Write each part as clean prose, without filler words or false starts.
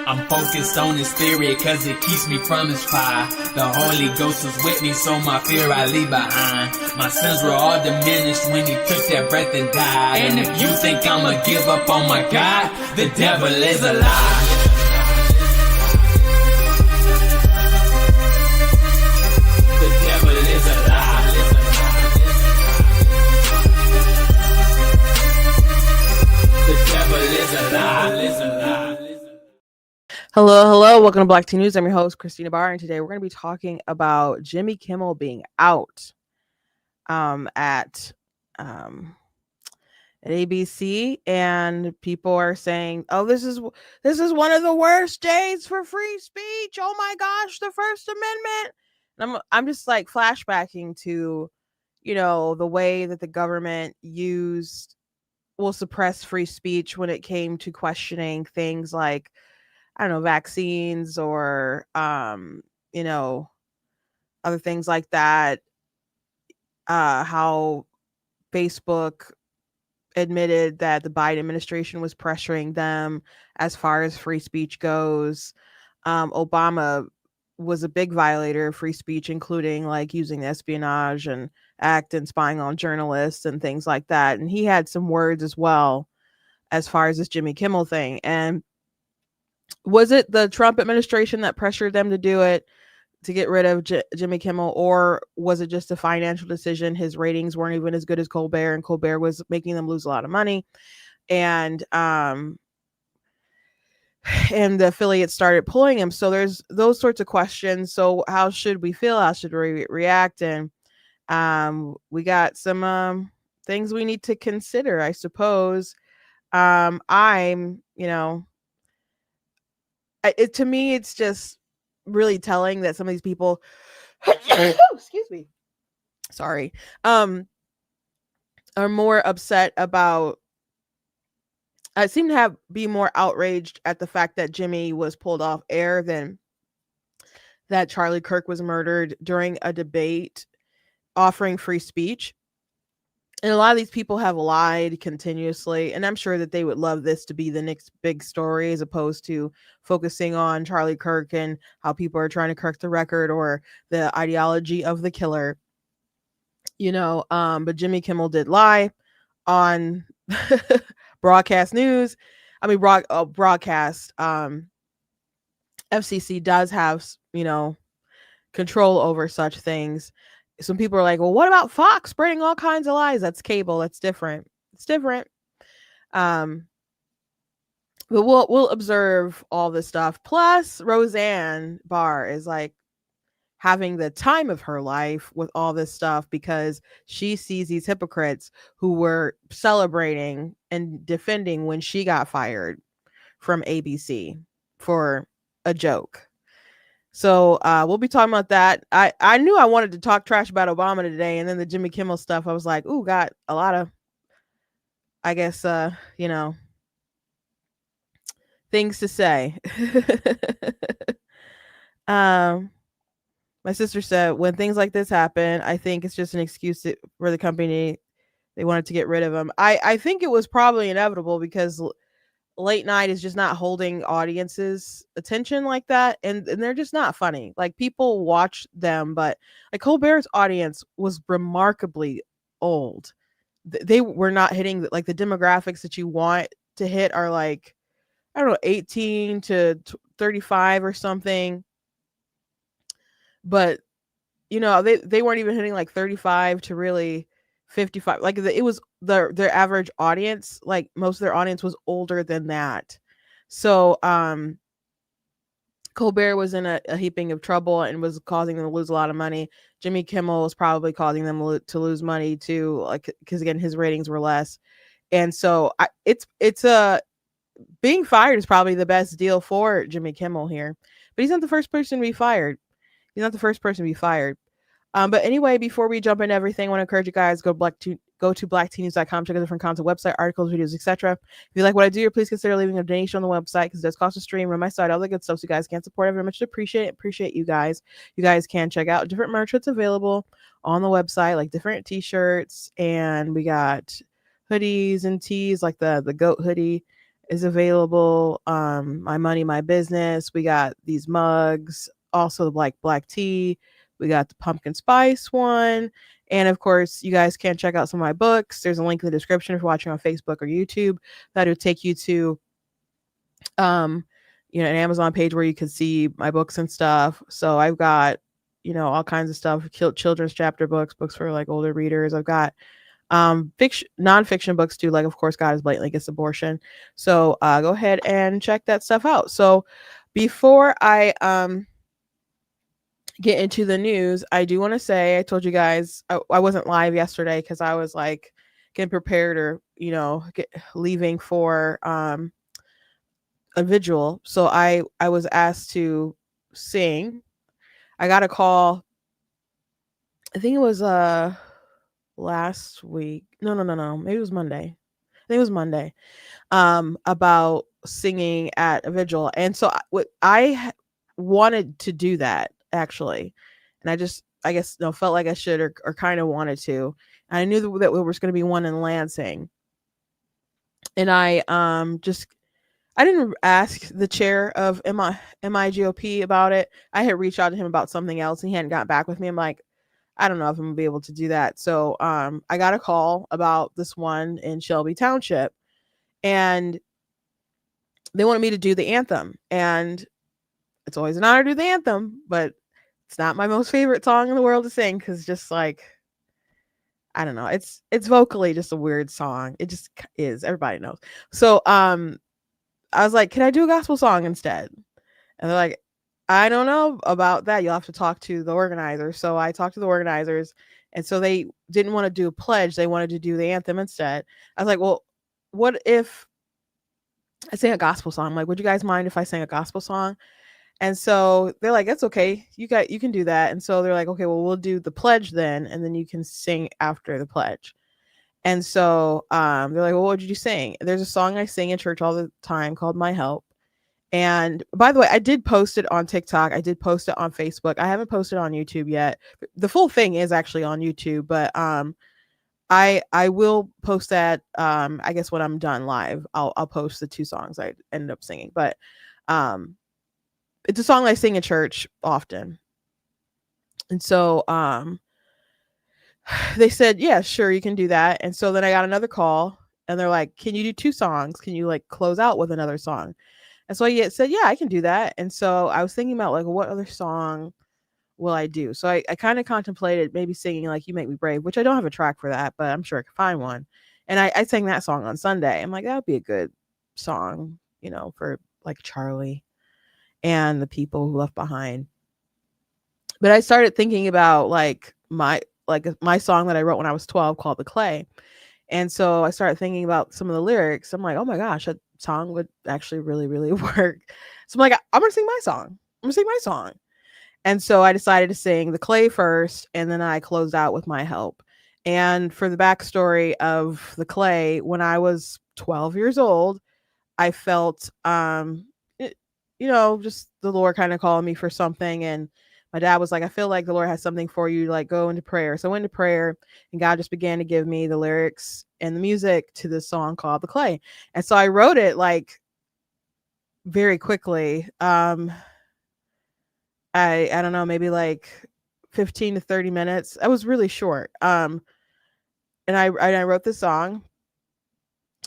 I'm focused on his spirit cause it keeps me from his fire. The Holy Ghost was with me, so my fear I leave behind. My sins were all diminished when he took that breath and died. And if you think I'ma give up on my God, the devil is a lie. The devil is a lie. The devil is a lie. Hello. Welcome to Black Teen News. I'm your host, Christina Barr, and today we're going to be talking about Jimmy Kimmel being out at ABC, and people are saying, "Oh, this is one of the worst days for free speech. Oh my gosh, the First Amendment." And I'm just like flashbacking to, the way that the government will suppress free speech when it came to questioning things like, I don't know, vaccines or, other things like that. How Facebook admitted that the Biden administration was pressuring them as far as free speech goes. Obama was a big violator of free speech, including like using the Espionage and Act and spying on journalists and things like that. And he had some words as well as far as this Jimmy Kimmel thing. And was it the Trump administration that pressured them to do it, to get rid of Jimmy Kimmel, or was it just a financial decision? His ratings weren't even as good as Colbert, and Colbert was making them lose a lot of money. And the affiliates started pulling him. So there's those sorts of questions. So how should we feel? How should we react? And we got some things we need to consider, I suppose. To me, it's just really telling that some of these people, excuse me, sorry, are more upset about, seem to be more outraged at the fact that Jimmy was pulled off air than that Charlie Kirk was murdered during a debate offering free speech. And a lot of these people have lied continuously, and I'm sure that they would love this to be the next big story as opposed to focusing on Charlie Kirk and how people are trying to correct the record or the ideology of the killer. But Jimmy Kimmel did lie on broadcast news. Broadcast. FCC does have, control over such things. Some people are like, well, what about Fox spreading all kinds of lies? That's cable. That's different. It's different. But we'll observe all this stuff. Plus, Roseanne Barr is like having the time of her life with all this stuff because she sees these hypocrites who were celebrating and defending when she got fired from ABC for a joke. So we'll be talking about that. I knew I wanted to talk trash about Obama today, and then the Jimmy Kimmel stuff, I was like, ooh, got a lot of, I guess, things to say. My sister said, when things like this happen, I think it's just an excuse for the company. They wanted to get rid of him. I think it was probably inevitable because late night is just not holding audiences attention like that, and they're just not funny. Like, people watch them, but like Colbert's audience was remarkably old. They were not hitting like the demographics that you want to hit are like, I don't know, 18 to 35 or something. But they weren't even hitting like 35 to really 55. Like it was their average audience, like most of their audience was older than that. So Colbert was in a heaping of trouble and was causing them to lose a lot of money. Jimmy Kimmel was probably causing them to lose money too, like, because again, his ratings were less. And so it's being fired is probably the best deal for Jimmy Kimmel here, but he's not the first person to be fired. But anyway, before we jump into everything, I want to encourage you guys, go to blackteennews.com, check out different content, website, articles, videos, etc. If you like what I do, please consider leaving a donation on the website because it does cost a stream, run my site, all the good stuff, so you guys can support. I very much appreciate you guys. You guys can check out different merch that's available on the website, like different t-shirts, and we got hoodies and tees like the goat hoodie is available. My Money, My Business. We got these mugs, also like black tea. We got the pumpkin spice one. And of course, you guys can check out some of my books. There's a link in the description if you're watching on Facebook or YouTube. That would take you to um an Amazon page where you can see my books and stuff. So I've got all kinds of stuff, children's chapter books for like older readers. I've got fiction, nonfiction books too, like of course God is blatantly against abortion. So go ahead and check that stuff out. So before I get into the news, I do want to say I told you guys I wasn't live yesterday because I was like getting prepared or leaving for a vigil. So I was asked to sing. I got a call. I think it was last week. No. Maybe it was Monday. I think it was Monday. About singing at a vigil. And so wanted to do that actually. And I guess felt like I should or kind of wanted to. And I knew that there was going to be one in Lansing. And I didn't ask the chair of MIGOP about it. I had reached out to him about something else and he hadn't gotten back with me. I'm like, I don't know if I'm gonna be able to do that. So I got a call about this one in Shelby Township and they wanted me to do the anthem. And it's always an honor to do the anthem, but it's not my most favorite song in the world to sing because just like I don't know, it's vocally just a weird song. It just is. Everybody knows. So I was like, can I do a gospel song instead? And they're like, I don't know about that. You'll have to talk to the organizers. So I talked to the organizers. And so they didn't want to do a pledge. They wanted to do the anthem instead. I was like, well, what if I sang a gospel song? I'm like, would you guys mind if I sang a gospel song? And so they're like, that's okay. You can do that. And so they're like, okay, well, we'll do the pledge then. And then you can sing after the pledge. And so they're like, well, what did you sing? There's a song I sing in church all the time called My Help. And by the way, I did post it on TikTok. I did post it on Facebook. I haven't posted on YouTube yet. The full thing is actually on YouTube, but I will post that I guess when I'm done live. I'll post the two songs I ended up singing. But it's a song I sing in church often. And so they said, yeah, sure, you can do that. And so then I got another call and they're like, can you do two songs? Can you like close out with another song? And so I said, yeah, I can do that. And so I was thinking about like, what other song will I do? So I kind of contemplated maybe singing like You Make Me Brave, which I don't have a track for that, but I'm sure I could find one. And I sang that song on Sunday. I'm like, that would be a good song, for like Charlie and the people who left behind. But I started thinking about like my song that I wrote when I was 12 called The Clay. And so I started thinking about some of the lyrics. I'm like, oh my gosh, that song would actually really, really work. So I'm like, I'm going to sing my song. I'm going to sing my song. And so I decided to sing The Clay first, and then I closed out with My Help. And for the backstory of The Clay, when I was 12 years old, I felt, just the Lord kind of called me for something. And my dad was like, I feel like the Lord has something for you, like go into prayer. So I went into prayer and God just began to give me the lyrics and the music to this song called The Clay. And so I wrote it like very quickly. I don't know, maybe like 15 to 30 minutes. I was really short. And I wrote this song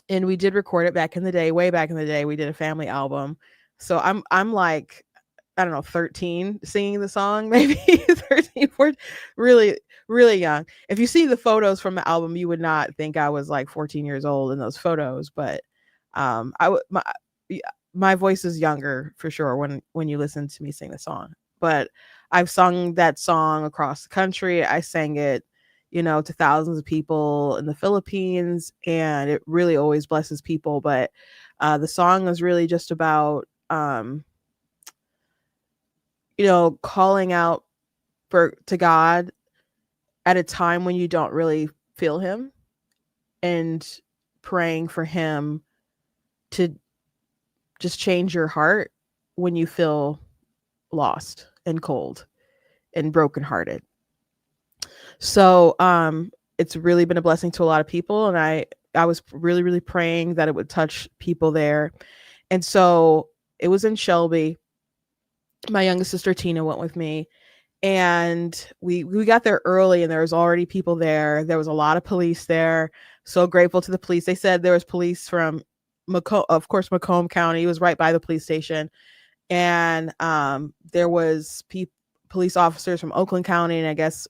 and we did record it back in the day, way back in the day. We did a family album. So I'm like, I don't know, 13 singing the song, maybe 13, 14, really, really young. If you see the photos from the album, you would not think I was like 14 years old in those photos, but my voice is younger for sure when you listen to me sing the song. But I've sung that song across the country. I sang it, to thousands of people in the Philippines, and it really always blesses people. But the song is really just about calling out to God at a time when you don't really feel him and praying for him to just change your heart when you feel lost and cold and brokenhearted. So it's really been a blessing to a lot of people, and I I was really, really praying that it would touch people there. And so it was in Shelby. My youngest sister Tina went with me, and we got there early, and there was already people there. There was a lot of police there. So grateful to the police. They said there was police from of course, Macomb County. It was right by the police station, and there was police officers from Oakland County, and I guess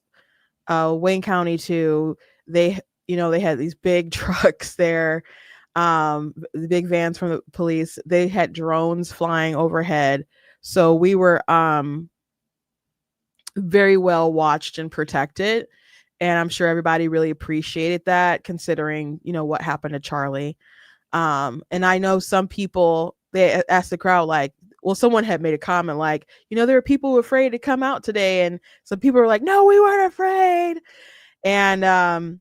Wayne County too. They they had these big trucks there, the big vans from the police. They had drones flying overhead, so we were very well watched and protected. And I'm sure everybody really appreciated that, considering what happened to Charlie. And I know some people, they asked the crowd, like, well, someone had made a comment like, there are people afraid to come out today, and some people were like, no, we weren't afraid. And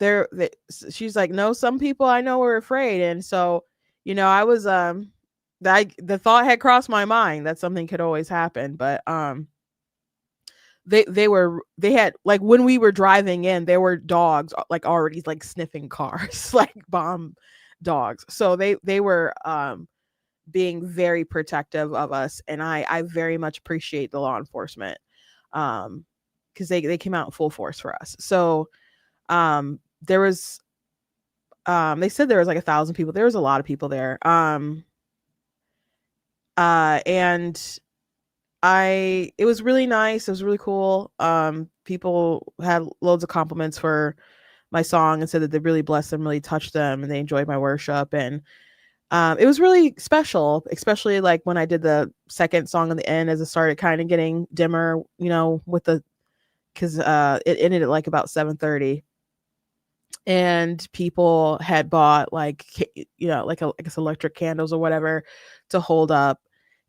there they, she's like, no, some people I know were afraid. And so I was the thought had crossed my mind that something could always happen. But they had, like, when we were driving in, there were dogs like already like sniffing cars, like bomb dogs. So they were being very protective of us, and I very much appreciate the law enforcement, because they came out in full force for us. So there was they said there was like 1,000 people. There was a lot of people there. And it was really nice. It was really cool. People had loads of compliments for my song and said that they really blessed them, really touched them, and they enjoyed my worship. And it was really special, especially like when I did the second song in the end, as it started kind of getting dimmer, with because it ended at like about 7:30, and people had bought like like I guess electric candles or whatever to hold up.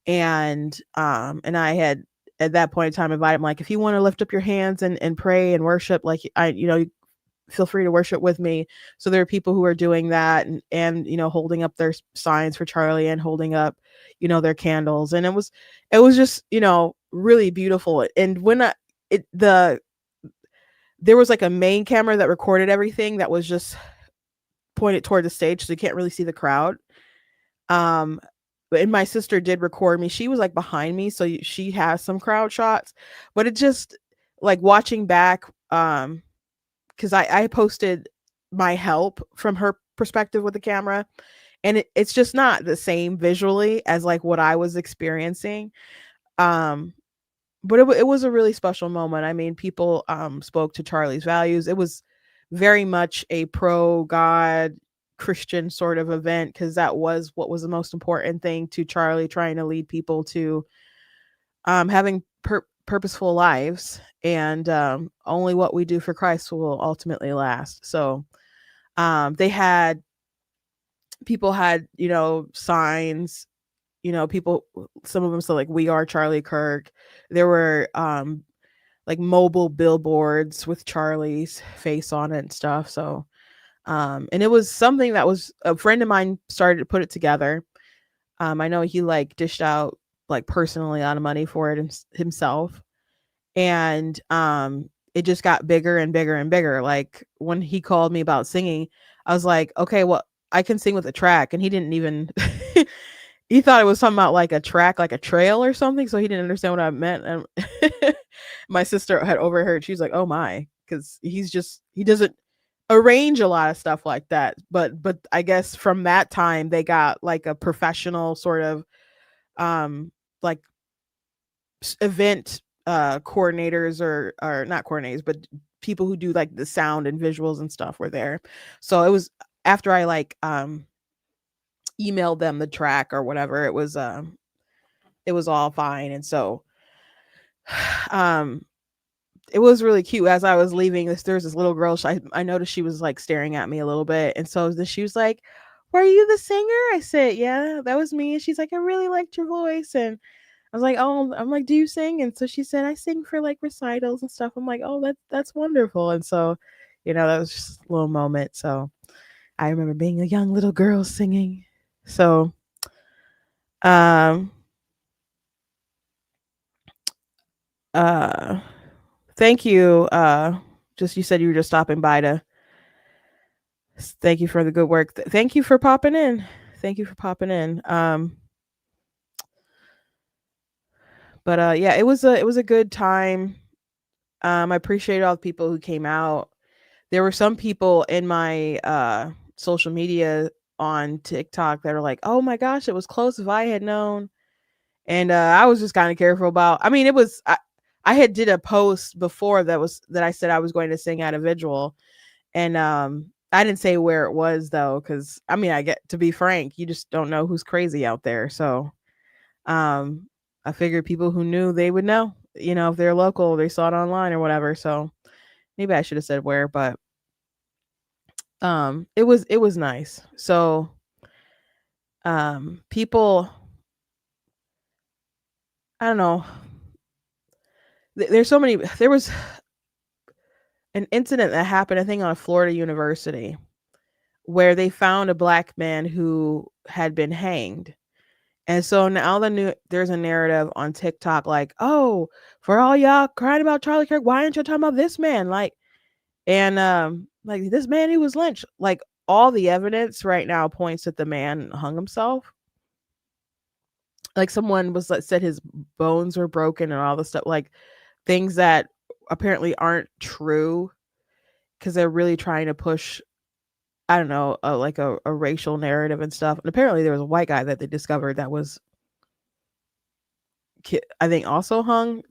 And I had at that point in time invited them, like, if you want to lift up your hands and pray and worship, like, feel free to worship with me. So there are people who are doing that, and holding up their signs for Charlie, and holding up their candles. And it was just really beautiful. And when there was like a main camera that recorded everything that was just pointed toward the stage, so you can't really see the crowd. um and my sister did record me. She was like behind me, so she has some crowd shots. But it just, like, watching back, because I posted my help from her perspective with the camera, and it's just not the same visually as like what I was experiencing. um but it was a really special moment. I mean, people spoke to Charlie's values. It was very much a pro God Christian sort of event, because that was what was the most important thing to Charlie, trying to lead people to having purposeful lives. And only what we do for Christ will ultimately last. So they had people had signs, people, some of them said like, we are Charlie Kirk. There were like mobile billboards with Charlie's face on it and stuff. So and it was something that was, a friend of mine started to put it together. I know he like dished out like personally a lot of money for it himself. And it just got bigger and bigger and bigger. Like, when he called me about singing, I was like, okay, well, I can sing with a track. And he didn't even he thought it was something about like a track, like a trail or something, so he didn't understand what I meant. And my sister had overheard. She's like, oh my, because he doesn't arrange a lot of stuff like that. But I guess from that time they got like a professional sort of like event coordinators, or not coordinators, but people who do like the sound and visuals and stuff were there. So it was after I like emailed them the track or whatever, it was all fine. And so um it was really cute. As I was leaving, there was this little girl. I noticed she was like staring at me a little bit, and so she was like, "Were you the singer?" I said, "Yeah, that was me." And she's like, "I really liked your voice." And I was like, "Oh," I'm like, "Do you sing?" And so she said, "I sing for like recitals and stuff." I'm like, "Oh, that's wonderful." And so, that was just a little moment. So I remember being a young little girl singing. So, um, uh, thank you. Just, you said you were just stopping by to Thank you for the good work. Thank you for popping in. Thank you for popping in. But yeah, it was a good time. I appreciate all the people who came out. There were some people in my social media on TikTok that are like, "Oh my gosh, it was close if I had known." And I was just kind of careful about. I mean, I had did a post before that I said I was going to sing at a vigil, and I didn't say where it was though, because I mean, I get to be frank, you just don't know who's crazy out there. So um, I figured people who knew they would know. If they're local, they saw it online or whatever. So maybe I should have said where, but it was nice. So people, I don't know. There's so many. There was an incident that happened, I think, on a Florida university where they found a black man who had been hanged. And so now there's a narrative on TikTok like, oh, for all y'all crying about Charlie Kirk, why aren't you talking about this man? Like this man who was lynched. Like all the evidence right now points that the man hung himself. Like someone was like said his bones were broken and all the stuff, like things that apparently aren't true because they're really trying to push, I don't know, like a racial narrative and stuff. And apparently there was a white guy that they discovered that was, I think, also hung.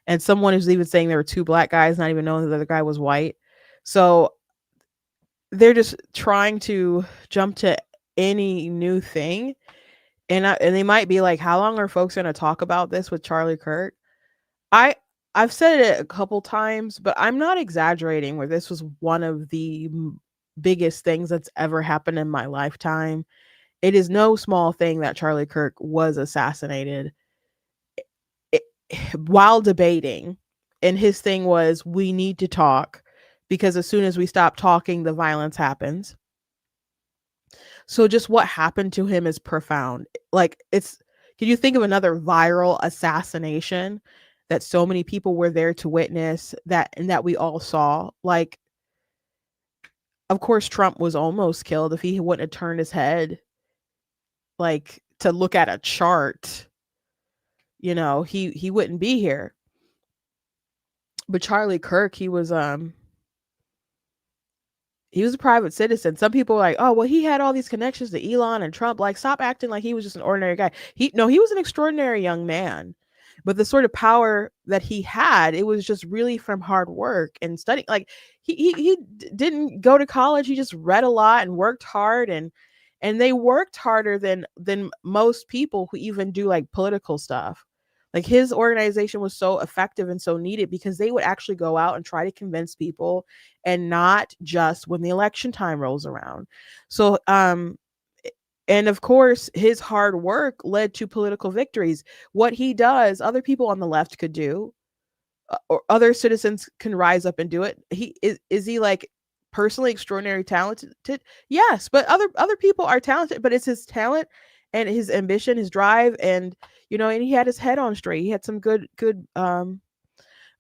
And someone is even saying there were two black guys, not even knowing that the other guy was white. So they're just trying to jump to any new thing. And they might be like, how long are folks going to talk about this with Charlie Kirk? I I've said it a couple times, but I'm not exaggerating where this was one of the biggest things that's ever happened in my lifetime. It is no small thing that Charlie Kirk was assassinated i- while debating. And his thing was, we need to talk because as soon as we stop talking, the violence happens. So just what happened to him is profound. Like can you think of another viral assassination that so many people were there to witness that and that we all saw? Like of course Trump was almost killed if he wouldn't have turned his head like to look at a chart, he wouldn't be here. But Charlie Kirk, he was a private citizen. Some people are like, oh, well, he had all these connections to Elon and Trump. Like, stop acting like he was just an ordinary guy. He was an extraordinary young man. But the sort of power that he had, it was just really from hard work and studying. Like, he didn't go to college. He just read a lot and worked hard, and they worked harder than most people who even do like political stuff. Like his organization was so effective and so needed because they would actually go out and try to convince people, and not just when the election time rolls around. So and of course his hard work led to political victories. What he does, other people on the left could do, or other citizens can rise up and do it. Is he like personally extraordinary talented? Yes, but other people are talented, but it's his talent and his ambition, his drive, and he had his head on straight. He had some good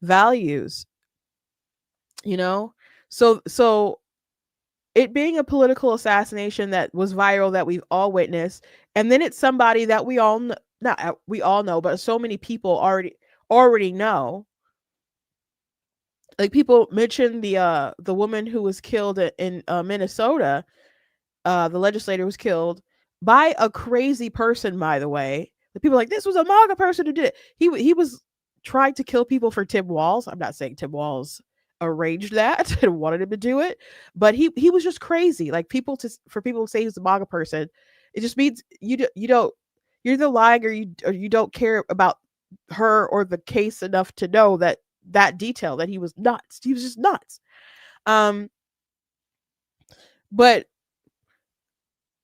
values, you know. So it being a political assassination that was viral that we've all witnessed, and then it's somebody that we all not we all know, but so many people already know. Like people mentioned the woman who was killed in Minnesota. The legislator was killed by a crazy person, by the way. The people are like, this was a MAGA person who did it. He was trying to kill people for Tim Walz. I'm not saying Tim Walz arranged that and wanted him to do it, but he was just crazy. Like for people to say he's a MAGA person, it just means you don't, you're either lying or you don't care about her or the case enough to know that detail, that he was nuts. He was just nuts. Um, but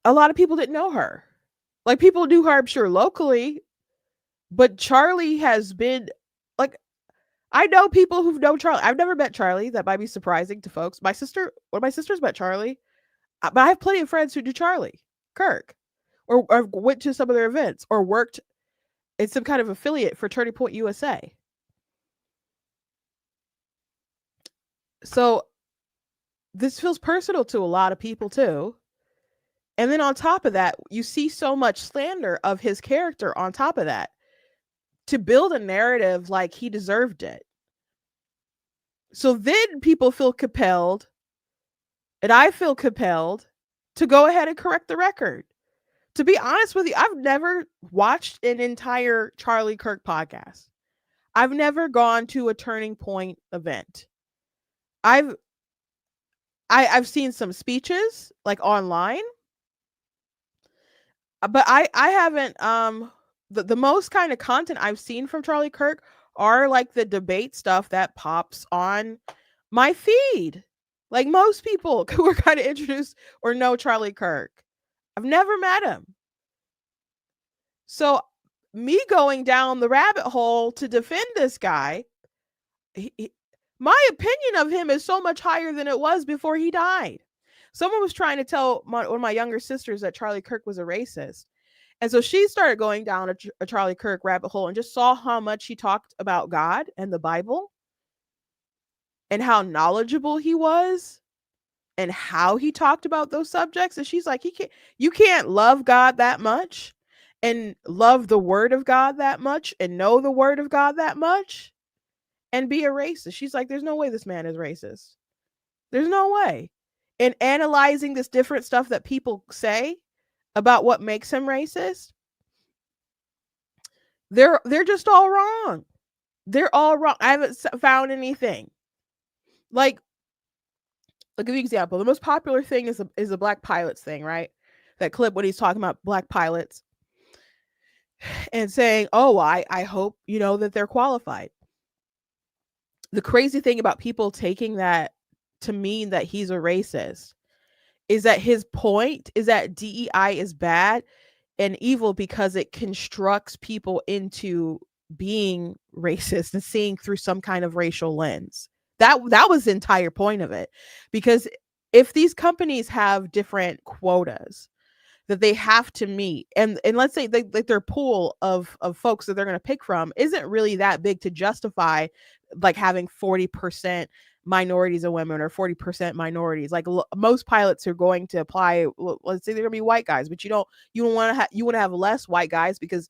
a lot of people didn't know her. Like people knew her, I'm sure, locally, but Charlie has been like, I know people who've known Charlie. I've never met Charlie. That might be surprising to folks. One of my sisters met Charlie, but I have plenty of friends who do Charlie Kirk, or went to some of their events, or worked in some kind of affiliate for Turning Point USA. So this feels personal to a lot of people too. And then on top of that, you see so much slander of his character on top of that to build a narrative like he deserved it. So then people feel compelled, and I feel compelled to go ahead and correct the record. To be honest with you, I've never watched an entire Charlie Kirk podcast. I've never gone to a Turning Point event. I've I've seen some speeches like online, but I haven't the most kind of content I've seen from Charlie Kirk are like the debate stuff that pops on my feed. Like most people who are kind of introduced or know Charlie Kirk. I've never met him. So me going down the rabbit hole to defend this guy, my opinion of him is so much higher than it was before he died. Someone was trying to tell one of my younger sisters that Charlie Kirk was a racist. And so she started going down a Charlie Kirk rabbit hole and just saw how much he talked about God and the Bible and how knowledgeable he was and how he talked about those subjects. And she's like, you can't love God that much and love the word of God that much and know the word of God that much and be a racist. She's like, there's no way this man is racist. There's no way. And analyzing this different stuff that people say about what makes him racist, they're just all wrong. They're all wrong. I haven't found anything. Like, I'll give you an example. The most popular thing is the black pilots thing, right? That clip when he's talking about black pilots and saying, "Oh, I hope you know that they're qualified." The crazy thing about people taking that to mean that he's a racist is that his point is that DEI is bad and evil because it constructs people into being racist and seeing through some kind of racial lens. That was the entire point of it. Because if these companies have different quotas that they have to meet, and let's say like their pool of folks that they're going to pick from isn't really that big to justify like having 40% minorities and women or 40% minorities. Like most pilots are going to apply, let's say they're gonna be white guys, but you want to have less white guys because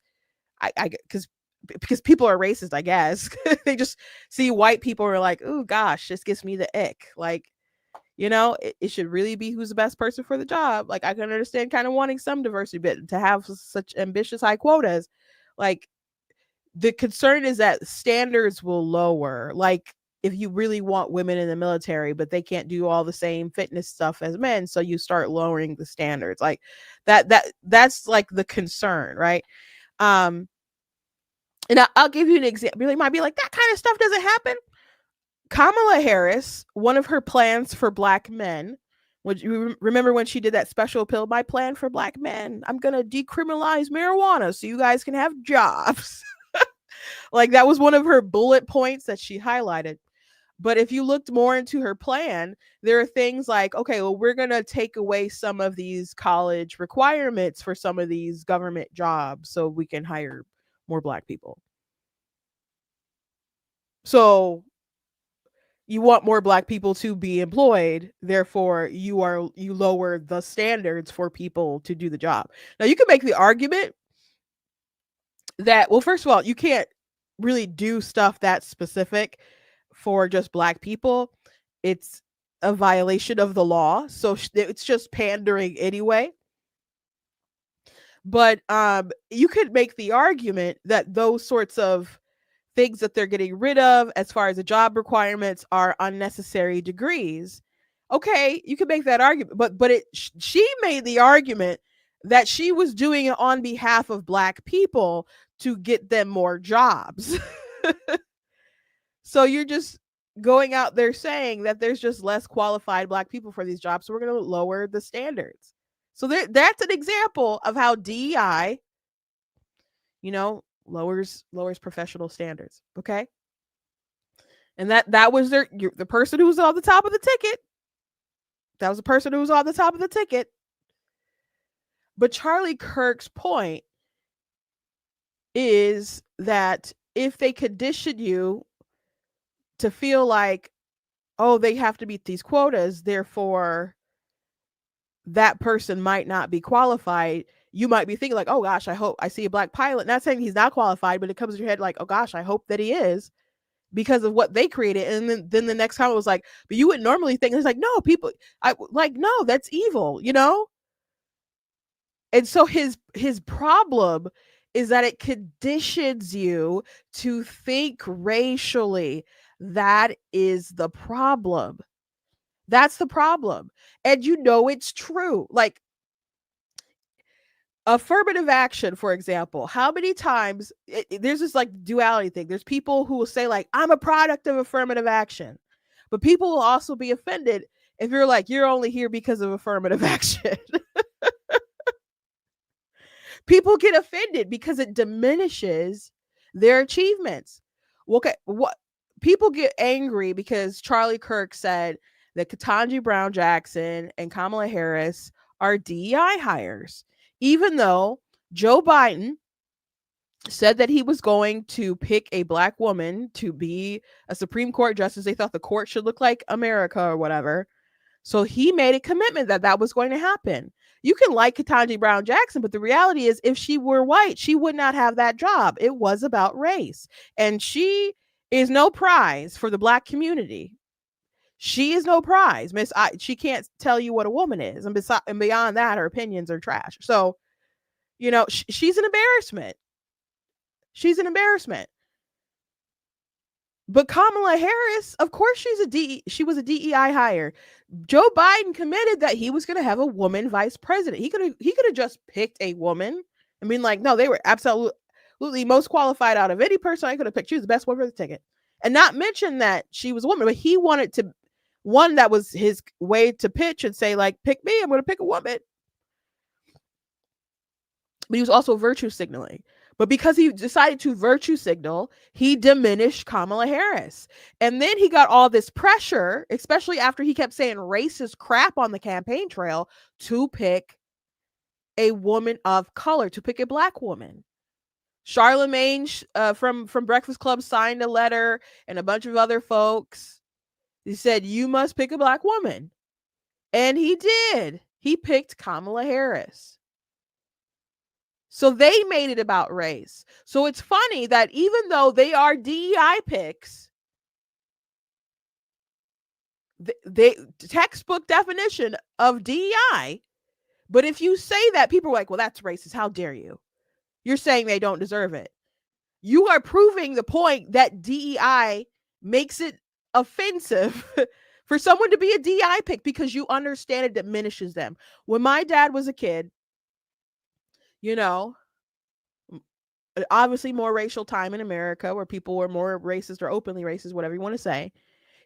because people are racist, I guess. They just see white people are like, oh gosh, this gives me the ick. Like, it should really be who's the best person for the job. Like, I can understand kind of wanting some diversity, but to have such ambitious high quotas, like, the concern is that standards will lower. Like, if you really want women in the military, but they can't do all the same fitness stuff as men, so you start lowering the standards. Like that's like the concern, right? And I'll give you an example. You might be like, that kind of stuff doesn't happen. Kamala Harris, one of her plans for black men, would you remember when she did that special pill? My plan for black men, I'm gonna decriminalize marijuana so you guys can have jobs. Like, that was one of her bullet points that she highlighted. But if you looked more into her plan, there are things like, okay, well, we're going to take away some of these college requirements for some of these government jobs so we can hire more black people. So you want more black people to be employed, therefore you lower the standards for people to do the job. Now you can make the argument that, well, first of all, you can't really do stuff that specific for just black people. It's a violation of the law, so it's just pandering anyway. But you could make the argument that those sorts of things that they're getting rid of as far as the job requirements are unnecessary degrees. Okay, you can make that argument, but she made the argument that she was doing it on behalf of black people to get them more jobs. So you're just going out there saying that there's just less qualified black people for these jobs, so we're going to lower the standards. So that's an example of how DEI, lowers professional standards. Okay, and that was the person who was on the top of the ticket. That was the person who was on the top of the ticket. But Charlie Kirk's point is that if they condition you to feel like, oh, they have to meet these quotas, therefore that person might not be qualified. You might be thinking like, oh gosh, I hope I see a black pilot. Not saying he's not qualified, but it comes to your head like, oh gosh, I hope that he is because of what they created. And then the next comment was like, but you wouldn't normally think. It's like, no, people, I like, no, that's evil, you know? And so his problem is that it conditions you to think racially. That is the problem. That's the problem. And you know it's true. Like affirmative action, for example. How many times there's this like duality thing. There's people who will say like, I'm a product of affirmative action. But people will also be offended if you're like, you're only here because of affirmative action. People get offended because it diminishes their achievements. Okay, what people get angry because Charlie Kirk said that Ketanji Brown Jackson and Kamala Harris are DEI hires, even though Joe Biden said that he was going to pick a black woman to be a Supreme Court justice. They thought the court should look like America or whatever. So he made a commitment that that was going to happen. You can like Ketanji Brown Jackson, but the reality is if she were white, she would not have that job. It was about race. And she is no prize for the black community. She is no prize. She can't tell you what a woman is. And beyond that, her opinions are trash. So, you know, she's an embarrassment. She's an embarrassment. But Kamala Harris, of course, she was a DEI hire. Joe Biden committed that he was going to have a woman vice president. He could have just picked a woman. I mean, like, no, they were absolutely most qualified out of any person I could have picked. She was the best one for the ticket, and not mention that she was a woman. But he wanted to one that was his way to pitch and say, like, pick me. I'm going to pick a woman. But he was also virtue signaling. But because he decided to virtue signal, he diminished Kamala Harris. And then he got all this pressure, especially after he kept saying racist crap on the campaign trail, to pick a woman of color, to pick a black woman. Charlemagne from Breakfast Club signed a letter, and a bunch of other folks. He said, you must pick a black woman. And he did. He picked Kamala Harris. So they made it about race. So it's funny that even though they are DEI picks, they textbook definition of DEI. But if you say that, people are like, well, that's racist. How dare you? You're saying they don't deserve it. You are proving the point that DEI makes it offensive for someone to be a DEI pick because you understand it diminishes them. When my dad was a kid, you know, obviously more racial time in America where people were more racist or openly racist, whatever you want to say.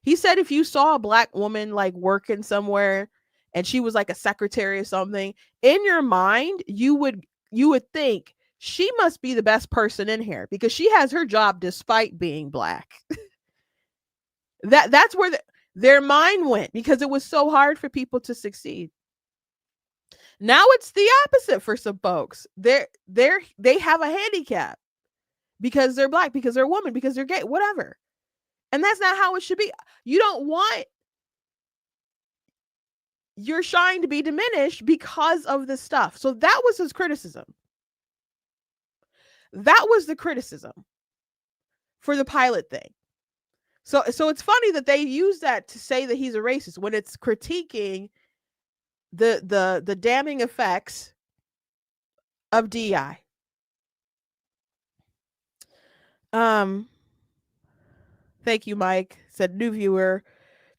He said if you saw a black woman like working somewhere and she was like a secretary or something, in your mind, you would think she must be the best person in here because she has her job despite being black. That's where their mind went because it was so hard for people to succeed. Now it's the opposite for some folks. They have a handicap because they're black, because they're a woman, because they're gay, whatever. And that's not how it should be. You don't want your shine to be diminished because of this stuff. So that was his criticism. That was the criticism for the pilot thing. So it's funny that they use that to say that he's a racist when it's critiquing the damning effects of DEI. Thank you, Mike. Said new viewer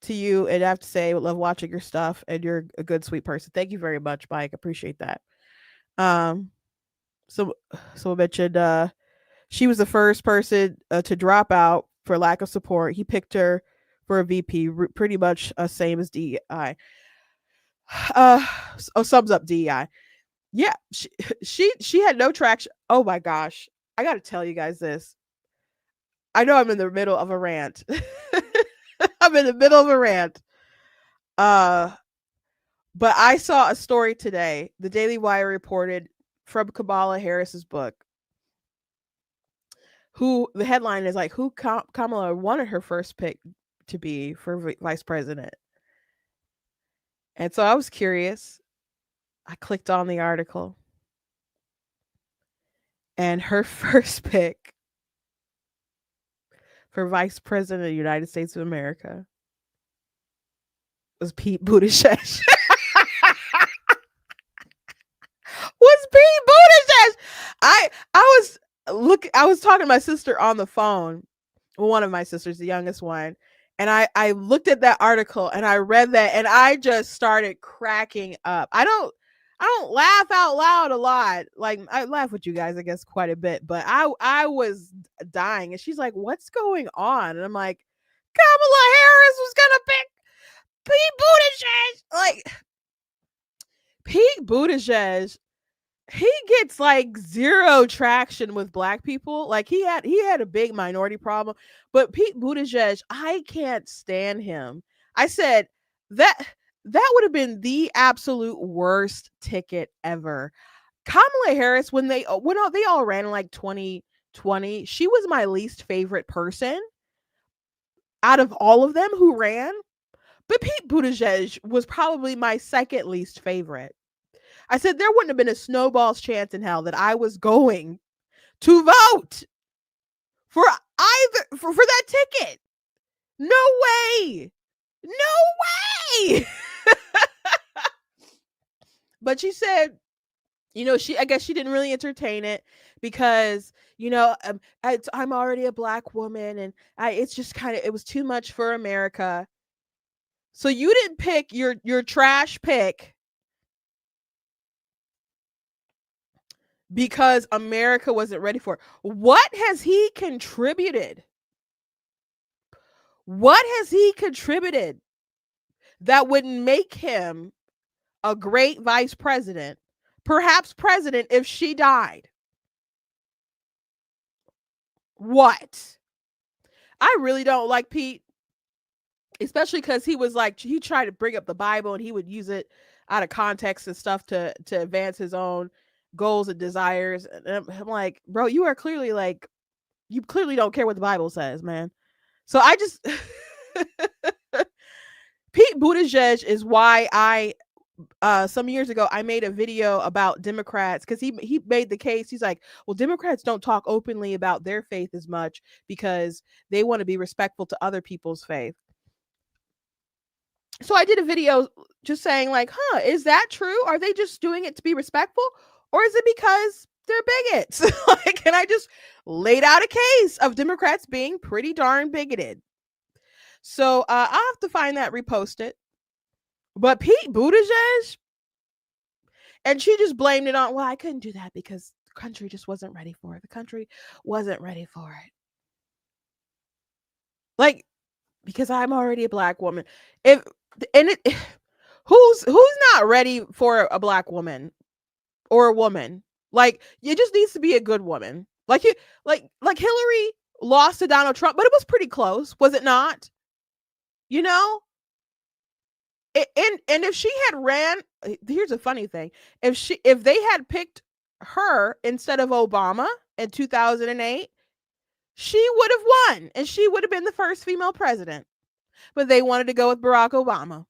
to you, and I have to say, I love watching your stuff, and you're a good, sweet person. Thank you very much, Mike. Appreciate that. So I mentioned she was the first person to drop out for lack of support. He picked her for a VP, pretty much same as DEI. Sums up DEI. Yeah, she had no traction. Oh my gosh, I got to tell you guys this. I know I'm in the middle of a rant. I'm in the middle of a rant. But I saw a story today. The Daily Wire reported from Kamala Harris's book. Who the headline is like, who Kamala wanted her first pick to be for vice president. And so I was curious. I clicked on the article, and her first pick for vice president of the United States of America was Pete Buttigieg. Was Pete Buttigieg? I was talking to my sister on the phone. Well, one of my sisters, the youngest one, and I looked at that article and I read that and I just started cracking up. I don't laugh out loud a lot. Like, I laugh with you guys, I guess, quite a bit, but I was dying. And she's like, "What's going on?" And I'm like, "Kamala Harris was gonna pick Pete Buttigieg." Like, Pete Buttigieg, he gets like zero traction with black people. Like, he had a big minority problem, but Pete Buttigieg, I can't stand him. I said that would have been the absolute worst ticket ever. Kamala Harris, when they all ran in like 2020, she was my least favorite person out of all of them who ran. But Pete Buttigieg was probably my second least favorite. I said there wouldn't have been a snowball's chance in hell that I was going to vote for for that ticket. No way. No way. But she said, I guess she didn't really entertain it because, I'm already a black woman and it's just it was too much for America. So you didn't pick your trash pick because America wasn't ready for it. What has he contributed? What has he contributed that would make him a great vice president, perhaps president if she died? What? I really don't like Pete, especially because he was like, he tried to bring up the Bible and he would use it out of context and stuff to advance his own goals and desires. And I'm like, bro, you clearly don't care what the Bible says, man. So I just Pete Buttigieg is why I some years ago I made a video about Democrats, because he made the case. He's like, well, Democrats don't talk openly about their faith as much because they want to be respectful to other people's faith. So I did a video just saying, like, is that true? Are they just doing it to be respectful? Or is it because they're bigots? And I just laid out a case of Democrats being pretty darn bigoted. So I'll have to find that, repost it. But Pete Buttigieg, and she just blamed it on, well, I couldn't do that because the country just wasn't ready for it. The country wasn't ready for it. Like, because I'm already a black woman. Who's not ready for a black woman or a woman? Like, it just needs to be a good woman. Like Hillary lost to Donald Trump, but it was pretty close, was it not? And if she had ran, here's a funny thing. If they had picked her instead of Obama in 2008, she would have won and she would have been the first female president. But they wanted to go with Barack Obama.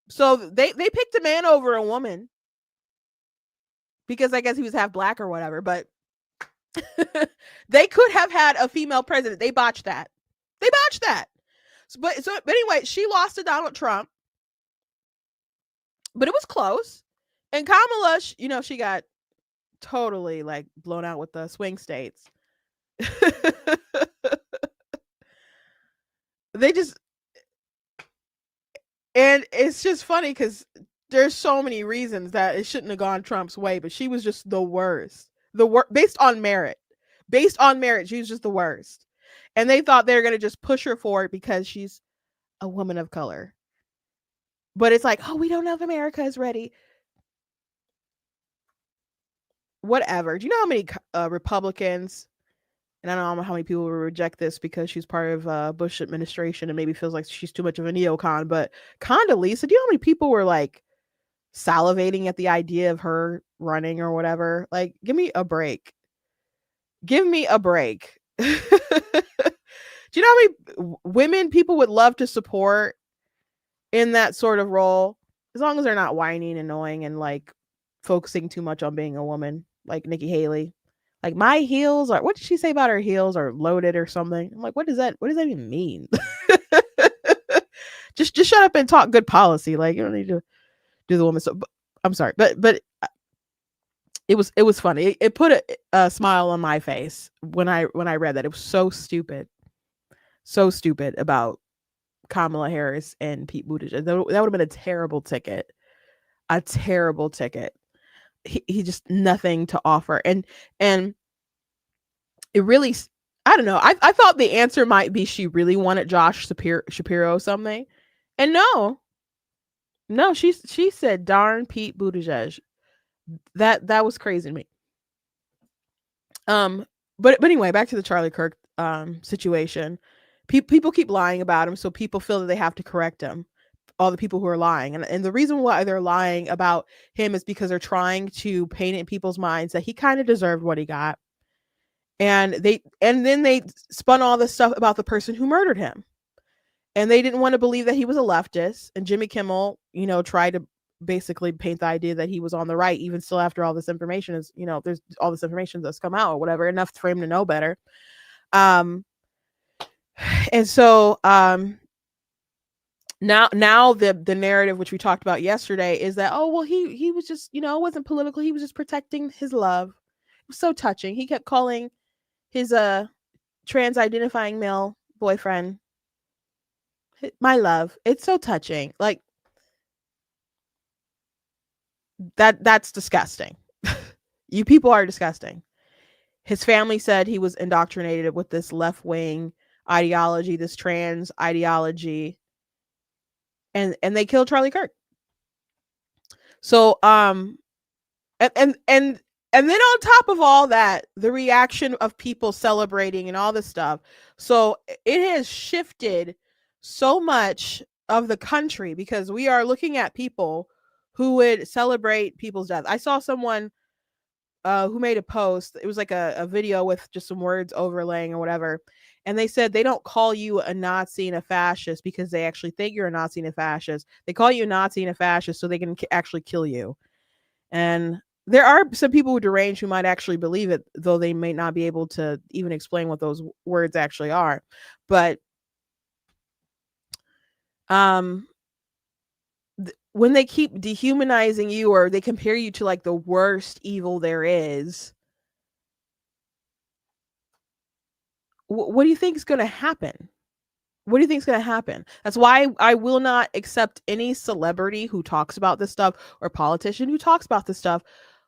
So they picked a man over a woman because I guess he was half black or whatever, but they could have had a female president. They botched that. But anyway, she lost to Donald Trump, but it was close. And Kamala, she got totally like blown out with the swing states. And it's just funny because there's so many reasons that it shouldn't have gone Trump's way, but she was just the worst. Based on merit, she was just the worst. And they thought they were going to just push her for it because she's a woman of color. But it's like, oh, we don't know if America is ready. Whatever. Do you know how many Republicans, and I don't know how many people will reject this because she's part of Bush administration and maybe feels like she's too much of a neocon, but Condoleezza, do you know how many people were like salivating at the idea of her running or whatever? Like, give me a break. Do you know how many women people would love to support in that sort of role? As long as they're not whining, annoying, and like focusing too much on being a woman, like Nikki Haley. Like my heels are, what did she say about her heels are loaded or something? I'm like, what does that even mean? just shut up and talk good policy. Like you don't need to do the woman. So I'm sorry, but it was funny. It put a smile on my face when I read that. It was so stupid about Kamala Harris and Pete Buttigieg. That would have been a terrible ticket. A terrible ticket. He just nothing to offer. And it really, I don't know. I thought the answer might be she really wanted Josh Shapiro or something. And no, she said darn Pete Buttigieg. That was crazy to me. But anyway, back to the Charlie Kirk situation. People keep lying about him, so people feel that they have to correct him. All the people who are lying, and the reason why they're lying about him is because they're trying to paint it in people's minds that he kind of deserved what he got, and then they spun all this stuff about the person who murdered him, and they didn't want to believe that he was a leftist. And Jimmy Kimmel, tried to basically paint the idea that he was on the right, even still after all this information is, there's all this information that's come out or whatever, enough for him to know better. And so now the narrative, which we talked about yesterday, is that, oh well, he was just, it wasn't political, he was just protecting his love. It was so touching. He kept calling his trans identifying male boyfriend my love. It's so touching. Like that's disgusting. You people are disgusting. His family said he was indoctrinated with this left-wing ideology, this trans ideology, and they killed Charlie Kirk. So and then on top of all that, the reaction of people celebrating and all this stuff. So it has shifted so much of the country because we are looking at people who would celebrate people's death. I saw someone who made a post. It was like a video with just some words overlaying or whatever. And they said they don't call you a Nazi and a fascist because they actually think you're a Nazi and a fascist. They call you a Nazi and a fascist so they can actually kill you. And there are some people who deranged who might actually believe it, though they may not be able to even explain what those words actually are. But when they keep dehumanizing you or they compare you to like the worst evil there is, what do you think is going to happen? What do you think is going to happen? That's why I will not accept any celebrity who talks about this stuff or politician who talks about this stuff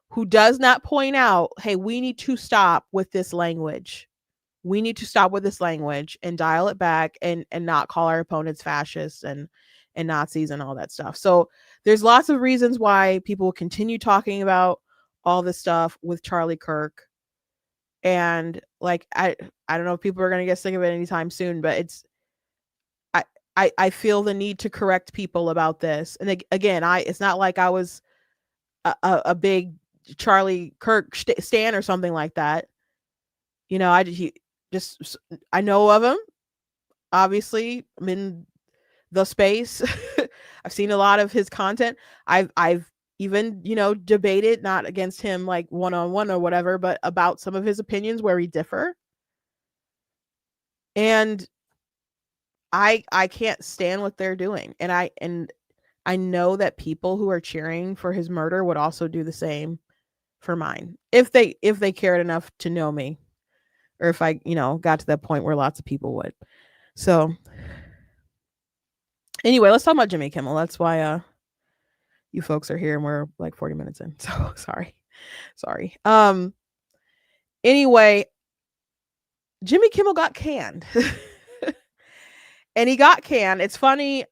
who does not point out, hey, we need to stop with this language. We need to stop with this language and dial it back and not call our opponents fascists and Nazis and all that stuff. So there's lots of reasons why people will continue talking about all this stuff with Charlie Kirk. And like, I don't know if people are going to get sick of it anytime soon, but I feel the need to correct people about this. And again, it's not like I was a big Charlie Kirk stan or something like that. I know of him. Obviously, I'm in the space. I've seen a lot of his content. I've even, debated, not against him like one-on-one or whatever, but about some of his opinions where we differ. And I can't stand what they're doing. And I know that people who are cheering for his murder would also do the same for mine if they cared enough to know me, or if I, got to that point where lots of people would. So anyway, let's talk about Jimmy Kimmel. That's why you folks are here and we're like 40 minutes in. So sorry. Anyway, Jimmy Kimmel got canned. And he got canned. It's funny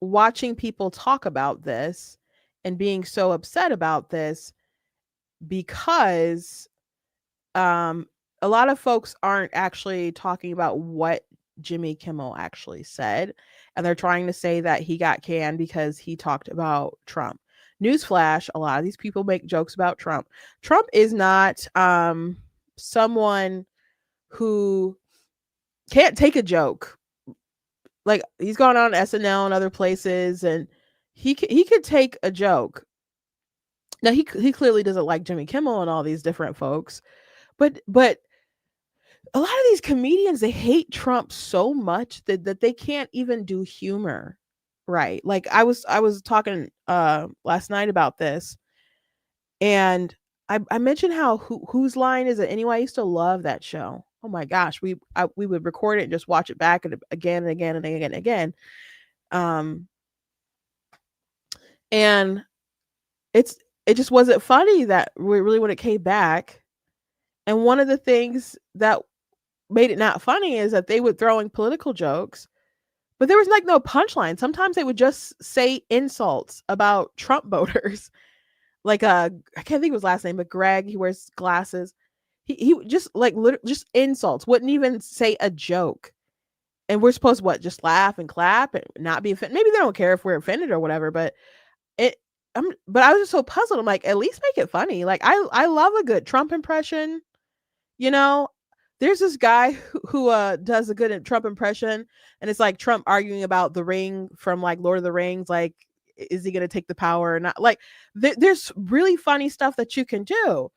watching people talk about this and being so upset about this because a lot of folks aren't actually talking about what Jimmy Kimmel actually said, and they're trying to say that he got canned because he talked about Trump. Newsflash, a lot of these people make jokes about Trump. Trump is not someone who can't take a joke. Like, he's gone on SNL and other places, and he could take a joke. Now he clearly doesn't like Jimmy Kimmel and all these different folks, but a lot of these comedians, they hate Trump so much that they can't even do humor right. Like, I was talking last night about this, and I mentioned how whose line is it anyway? I used to love that show. Oh my gosh, we would record it and just watch it back and again and again and again and again. Um, and it just wasn't funny that really when it came back. And one of the things that made it not funny is that they would throw in political jokes, but there was like no punchline. Sometimes they would just say insults about Trump voters. Like I can't think of his last name, but Greg, he wears glasses. He just like just insults, wouldn't even say a joke. And we're supposed to what? Just laugh and clap and not be offended. Maybe they don't care if we're offended or whatever, but it but I was just so puzzled. I'm like, at least make it funny. Like, I love a good Trump impression. You know, there's this guy who does a good Trump impression, and it's like Trump arguing about the ring from like Lord of the Rings, like, is he going to take the power or not? Like, there's really funny stuff that you can do.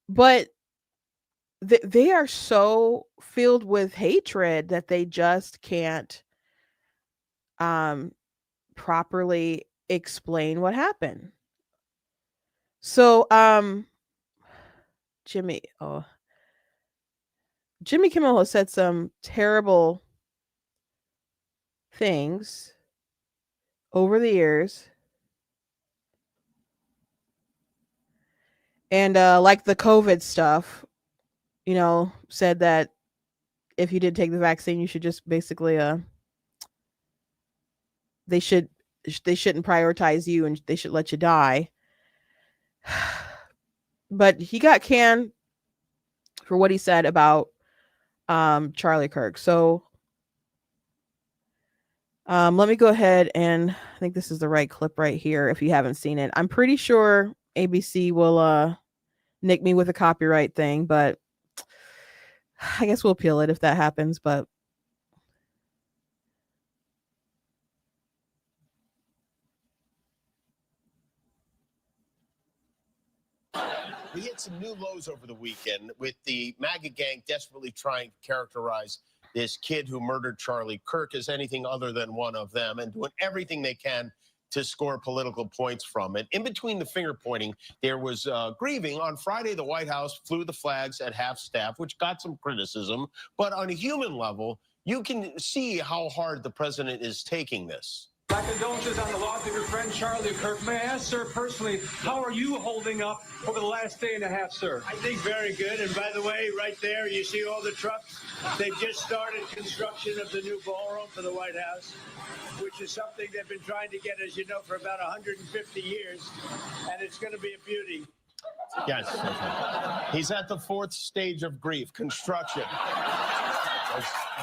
But they are so filled with hatred that they just can't properly explain what happened. So Jimmy Kimmel has said some terrible things over the years. And like the COVID stuff, said that if you did take the vaccine, you should just basically they shouldn't prioritize you and they should let you die. But he got canned for what he said about Charlie Kirk. So let me go ahead, and I think this is the right clip right here if you haven't seen it. I'm pretty sure ABC will nick me with a copyright thing, but I guess we'll appeal it if that happens. But we hit some new lows over the weekend with the MAGA gang desperately trying to characterize this kid who murdered Charlie Kirk as anything other than one of them, and doing everything they can to score political points from it. In between the finger pointing, there was grieving. On Friday, the White House flew the flags at half staff, which got some criticism. But on a human level, you can see how hard the president is taking this. My condolences on the loss of your friend Charlie Kirk. May I ask, sir, personally, how are you holding up over the last day and a half, sir? I think very good. And by the way, right there, you see all the trucks? They've just started construction of the new ballroom for the White House, which is something they've been trying to get, as you know, for about 150 years. And it's going to be a beauty. Yes. He's at the fourth stage of grief, construction.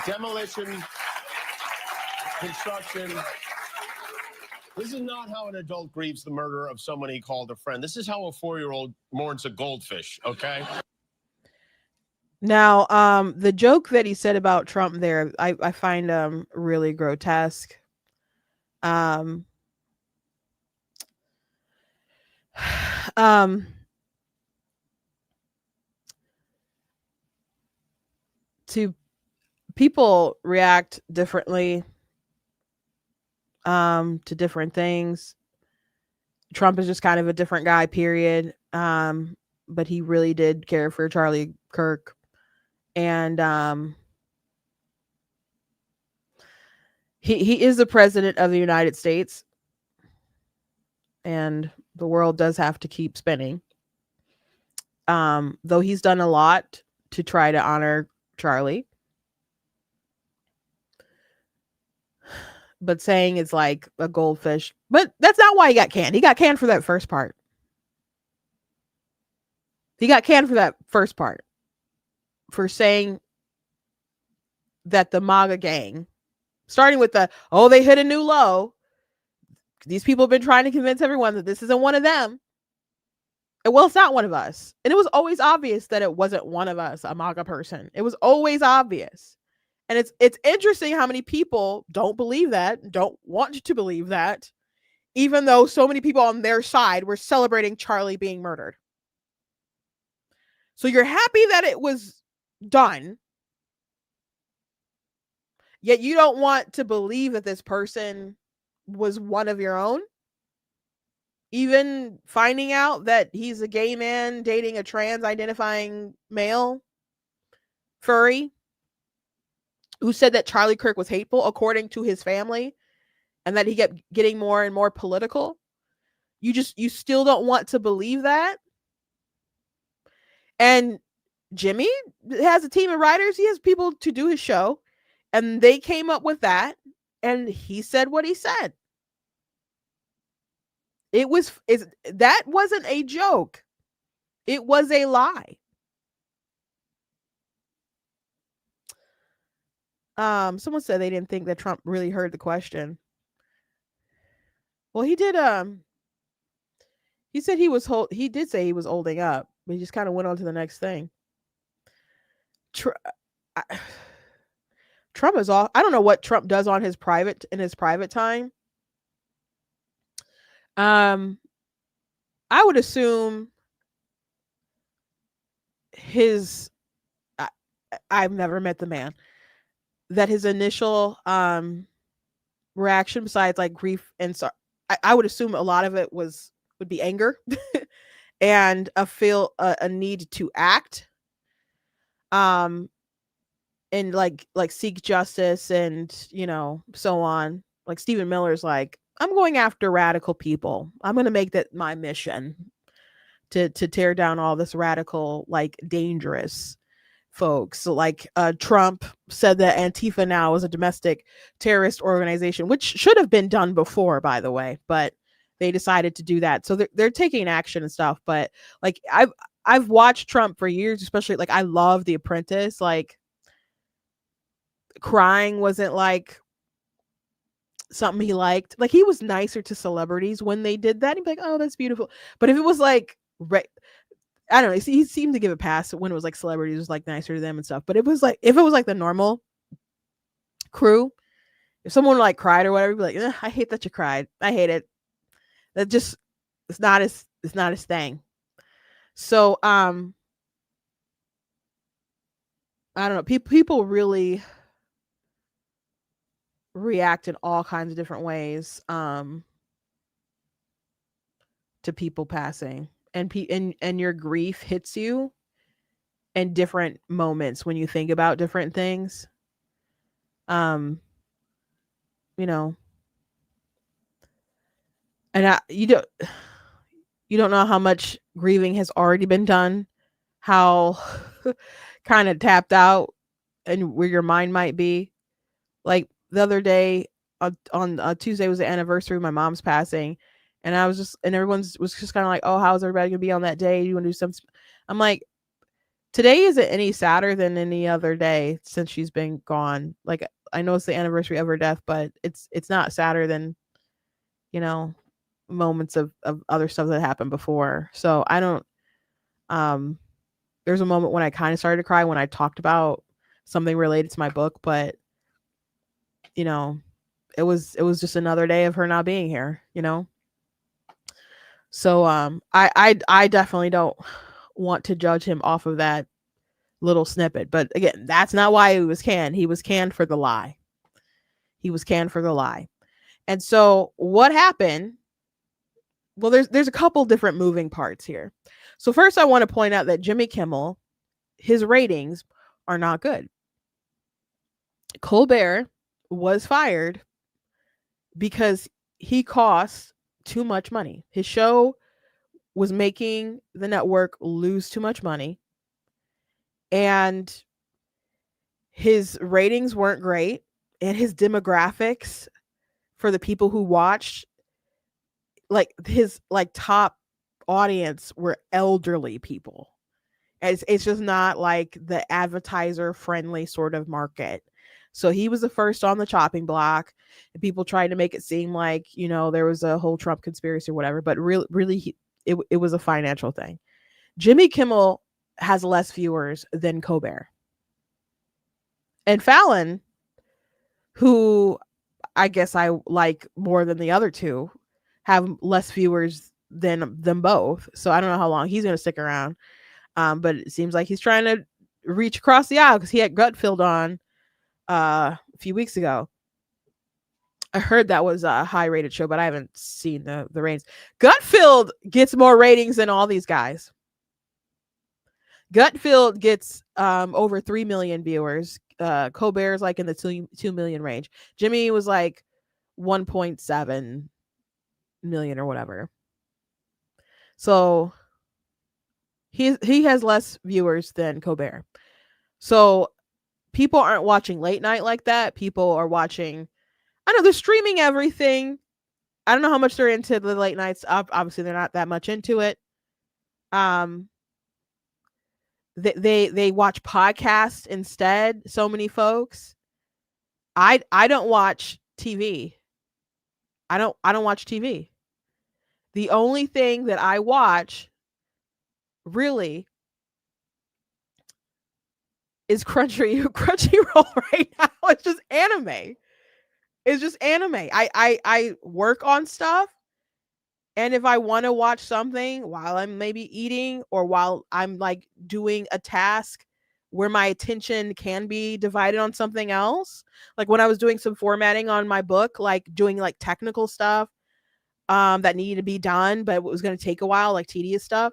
Demolition, construction. This is not how an adult grieves the murder of someone he called a friend. This is how a 4-year-old mourns a goldfish, okay? Now, the joke that he said about Trump there, I find really grotesque. To people react differently to different things. Trump is just kind of a different guy, period. But he really did care for Charlie Kirk. And he is the president of the United States. And the world does have to keep spinning. Though he's done a lot to try to honor Charlie. But saying it's like a goldfish. But that's not why he got canned. He got canned for that first part. For saying that the MAGA gang, starting with they hit a new low. These people have been trying to convince everyone that this isn't one of them. Well, it's not one of us. And it was always obvious that it wasn't one of us, a MAGA person. It was always obvious. And it's interesting how many people don't believe that, don't want to believe that, even though so many people on their side were celebrating Charlie being murdered. So you're happy that it was done, yet you don't want to believe that this person was one of your own. Even finding out that he's a gay man dating a trans identifying male furry who said that Charlie Kirk was hateful according to his family and that he kept getting more and more political. You still don't want to believe that. And Jimmy has a team of writers. He has people to do his show, and they came up with that, and he said what he said. That wasn't a joke. It was a lie. Someone said they didn't think that Trump really heard the question. Well, he did. He said he did say he was holding up, but he just kind of went on to the next thing. Trump is off. I don't know what Trump does in his private time. I would assume I've never met the man, that his initial reaction, besides like grief and sorrow, I would assume a lot of it would be anger and a need to act, and like seek justice and so on. Like Stephen Miller's like, I'm going after radical people. I'm going to make that my mission to tear down all this radical, like dangerous folks. So like Trump said that Antifa now is a domestic terrorist organization, which should have been done before, by the way, but they decided to do that. So they're taking action and stuff. But like I've watched Trump for years, especially like I love The Apprentice. Like crying wasn't like something he liked. Like he was nicer to celebrities when they did that. He'd be like, oh, that's beautiful. But if it was like I don't know, he seemed to give a pass when it was like celebrities was like nicer to them and stuff. But it was like, if it was like the normal crew, if someone like cried or whatever, you'd be like, I hate that you cried. I hate it. That just it's not his thing. So I don't know. People really react in all kinds of different ways to people passing, and your grief hits you in different moments when you think about different things. And you don't know how much grieving has already been done, how kind of tapped out and where your mind might be. Like the other day on Tuesday was the anniversary of my mom's passing, and everyone was just kind of like, oh, how's everybody gonna be on that day? You want to do something? I'm like, today isn't any sadder than any other day since she's been gone. Like I know it's the anniversary of her death, but it's not sadder than moments of other stuff that happened before. So I don't there's a moment when I kind of started to cry when I talked about something related to my book, but it was just another day of her not being here, So I definitely don't want to judge him off of that little snippet. But again, that's not why he was canned. He was canned for the lie. And so what happened? Well, there's a couple different moving parts here. So first I want to point out that Jimmy Kimmel, his ratings are not good. Colbert was fired because he cost too much money. His show was making the network lose too much money, and his ratings weren't great, and his demographics for the people who watched, like his top audience were elderly people. It's just not like the advertiser friendly sort of market. So he was the first on the chopping block, and people tried to make it seem like, there was a whole Trump conspiracy or whatever, but really it was a financial thing. Jimmy Kimmel has less viewers than Colbert. And Fallon, who I guess I like more than the other two, have less viewers than them both. So I don't know how long he's going to stick around. But it seems like he's trying to reach across the aisle because he had Gutfeld on a few weeks ago. I heard that was a high rated show, but I haven't seen the ratings. Gutfeld gets more ratings than all these guys. Gutfeld gets over 3 million viewers. Colbert's like in the 2 million range. Jimmy was like 1.7 million or whatever. So he has less viewers than Colbert. So people aren't watching late night like that. People are watching, I know they're streaming everything. I don't know how much they're into the late nights. Obviously, they're not that much into it. They watch podcasts instead. So many folks. I don't watch TV. I don't watch TV. The only thing that I watch really is Crunchyroll right now. It's just anime. It's just anime. I work on stuff, and if I want to watch something while I'm maybe eating or while I'm like doing a task where my attention can be divided on something else, like when I was doing some formatting on my book, like doing like technical stuff that needed to be done, but it was going to take a while, like tedious stuff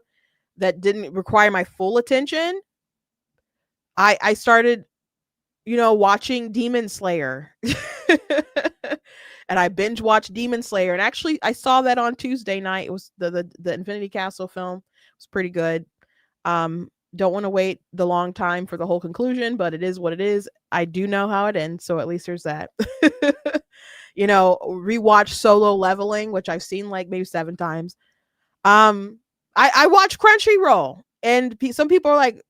that didn't require my full attention. I started, watching Demon Slayer. And I binge watched Demon Slayer. And actually I saw that on Tuesday night. It was the Infinity Castle film. It was pretty good. Don't want to wait the long time for the whole conclusion, but it is what it is. I do know how it ends, so at least there's that. Rewatch Solo Leveling, which I've seen like maybe 7 times. I watch Crunchyroll, and some people are like,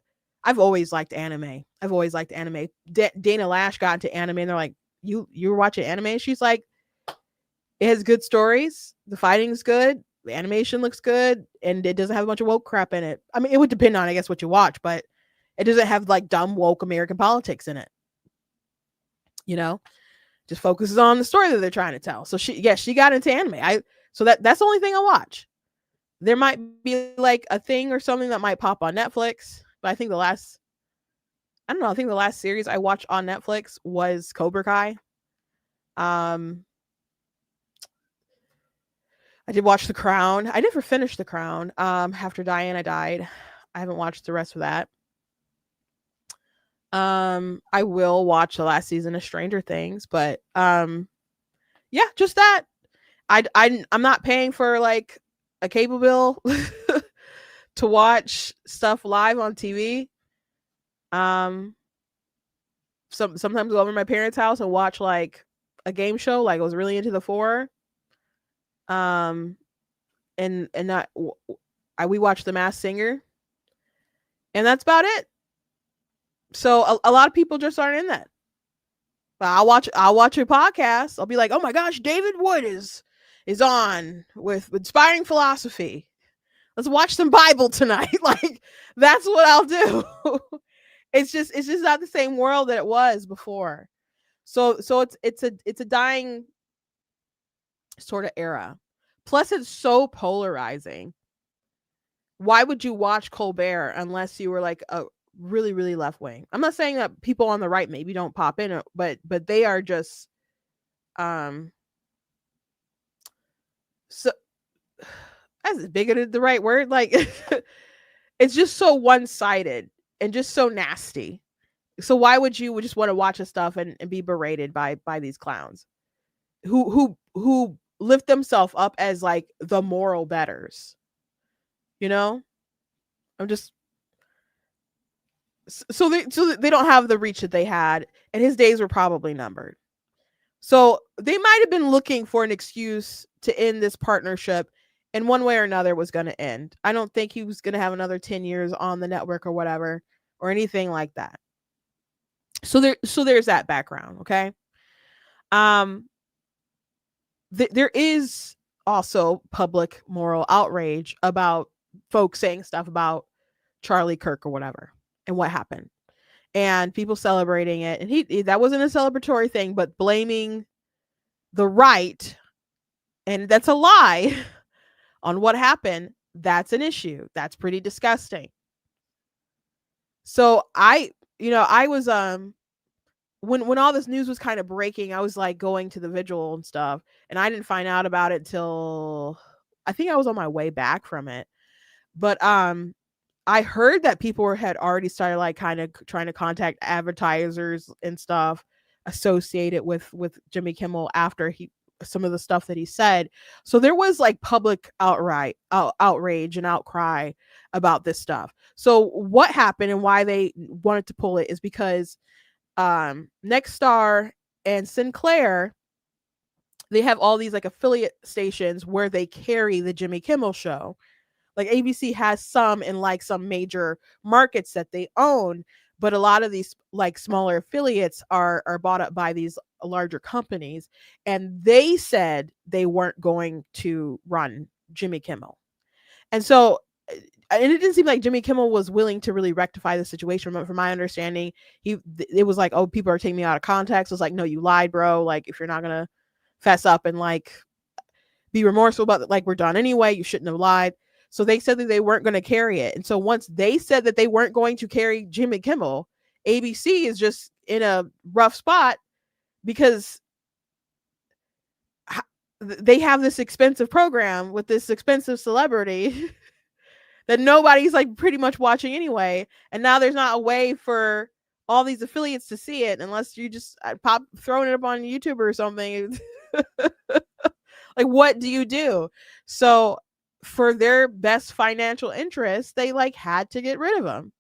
I've always liked anime. Dana Lash got into anime, and they're like, you were watching anime? And she's like, it has good stories. The fighting's good. The animation looks good, and it doesn't have a bunch of woke crap in it. I mean, it would depend on, I guess, what you watch, but it doesn't have like dumb woke American politics in it. Just focuses on the story that they're trying to tell. So she got into anime. So that's the only thing I watch. There might be like a thing or something that might pop on Netflix, but I think the last series I watched on Netflix was Cobra Kai. I did watch The Crown. I never finished The Crown. After Diana died, I haven't watched the rest of that. I will watch the last season of Stranger Things, but yeah, just that. I'm not paying for like a cable bill to watch stuff live on TV. Sometimes go over to my parents' house and watch like a game show. Like I was really into The Four. And not we watched The Masked Singer, and that's about it. So a lot of people just aren't in that. But I'll watch a podcast. I'll be like, oh my gosh, David Wood is on with Inspiring Philosophy. Let's watch some Bible tonight. Like that's what I'll do. It's just not the same world that it was before. So it's a dying sort of era. Plus it's so polarizing. Why would you watch Colbert unless you were like a really, really left wing? I'm not saying that people on the right maybe don't pop in, but they are just so as bigoted the right word, like it's just so one-sided and just so nasty. So why would you just want to watch this stuff and be berated by these clowns who lift themselves up as like the moral betters? I'm just so they don't have the reach that they had, and his days were probably numbered. So they might have been looking for an excuse to end this partnership, and one way or another was going to end. I don't think he was going to have another 10 years on the network or whatever or anything like that. So there's that background, okay? There is also public moral outrage about folks saying stuff about Charlie Kirk or whatever and what happened. And people celebrating it. And he that wasn't a celebratory thing, but blaming the right, and that's a lie, on what happened, that's an issue. That's pretty disgusting. So I was when all this news was kind of breaking, I was like going to the vigil and stuff, and I didn't find out about it till I think I was on my way back from it. But I heard that people had already started like kind of trying to contact advertisers and stuff associated with Jimmy Kimmel after some of the stuff that he said. So there was like public outrage and outcry about this stuff. So what happened and why they wanted to pull it is because Nexstar and Sinclair, they have all these like affiliate stations where they carry the Jimmy Kimmel show. Like ABC has some in like some major markets that they own, but a lot of these like smaller affiliates are bought up by these larger companies, and they said they weren't going to run Jimmy Kimmel. And so and it didn't seem like Jimmy Kimmel was willing to really rectify the situation. But from my understanding, it was like, oh, people are taking me out of context. It was like, no, you lied, bro. Like, if you're not gonna fess up and like be remorseful about it, like, we're done anyway, you shouldn't have lied. So they said that they weren't going to carry it. And so once they said that they weren't going to carry Jimmy Kimmel, ABC is just in a rough spot because they have this expensive program with this expensive celebrity that nobody's like pretty much watching anyway. And now there's not a way for all these affiliates to see it unless you just throwing it up on YouTube or something. Like, what do you do? So for their best financial interest, they like had to get rid of him.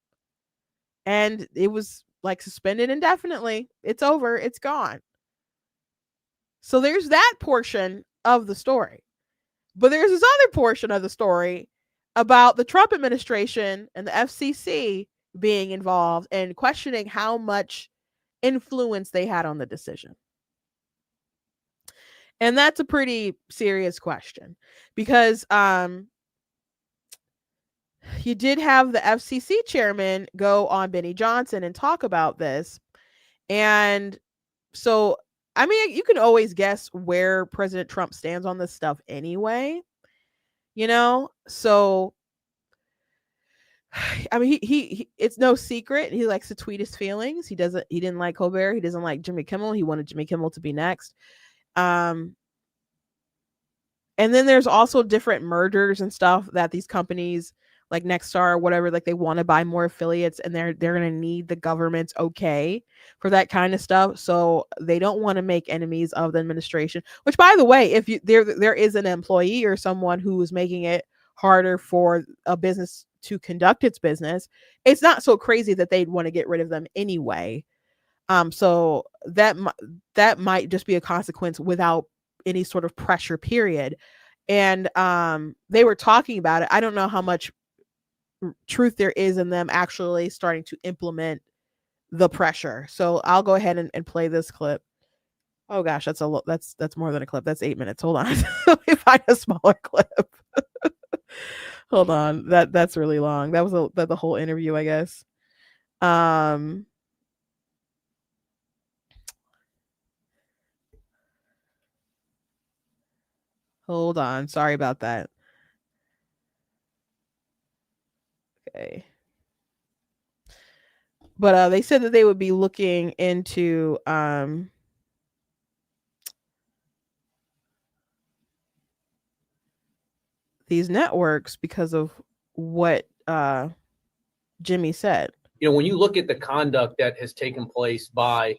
And it was like suspended indefinitely. It's over. It's gone. So there's that portion of the story. But there's this other portion of the story about the Trump administration and the FCC being involved and questioning how much influence they had on the decision. And that's a pretty serious question because you did have the FCC chairman go on Benny Johnson and talk about this. And so, I mean, you can always guess where President Trump stands on this stuff anyway, you know? So, I mean, he it's no secret. He likes to tweet his feelings. He didn't like Colbert. He doesn't like Jimmy Kimmel. He wanted Jimmy Kimmel to be next. And then there's also different mergers and stuff that these companies like Nexstar or whatever, like they want to buy more affiliates and they're going to need the government's okay for that kind of stuff. So they don't want to make enemies of the administration, which, by the way, if there is an employee or someone who is making it harder for a business to conduct its business, it's not so crazy that they'd want to get rid of them anyway. So that might just be a consequence without any sort of pressure, period. And they were talking about it. I don't know how much truth there is in them actually starting to implement the pressure. So I'll go ahead and play this clip. Oh gosh, that's more than a clip. That's 8 minutes. Hold on. Let me find a smaller clip. Hold on. That's really long. That was the whole interview, I guess. Hold on. Sorry about that. Okay. But they said that they would be looking into these networks because of what Jimmy said. You know, when you look at the conduct that has taken place by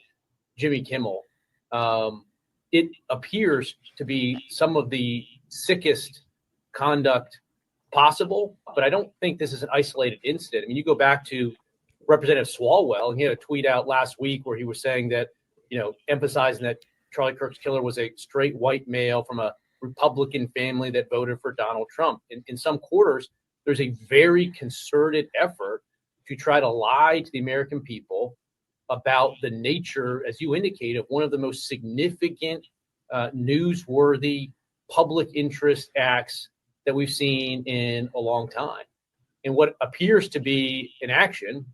Jimmy Kimmel, it appears to be some of the sickest conduct possible, but I don't think this is an isolated incident. I mean, you go back to Representative Swalwell, and he had a tweet out last week where he was saying that, you know, emphasizing that Charlie Kirk's killer was a straight white male from a Republican family that voted for Donald Trump. In some quarters, there's a very concerted effort to try to lie to the American people about the nature, as you indicate, of one of the most significant, newsworthy public interest acts that we've seen in a long time. And what appears to be an action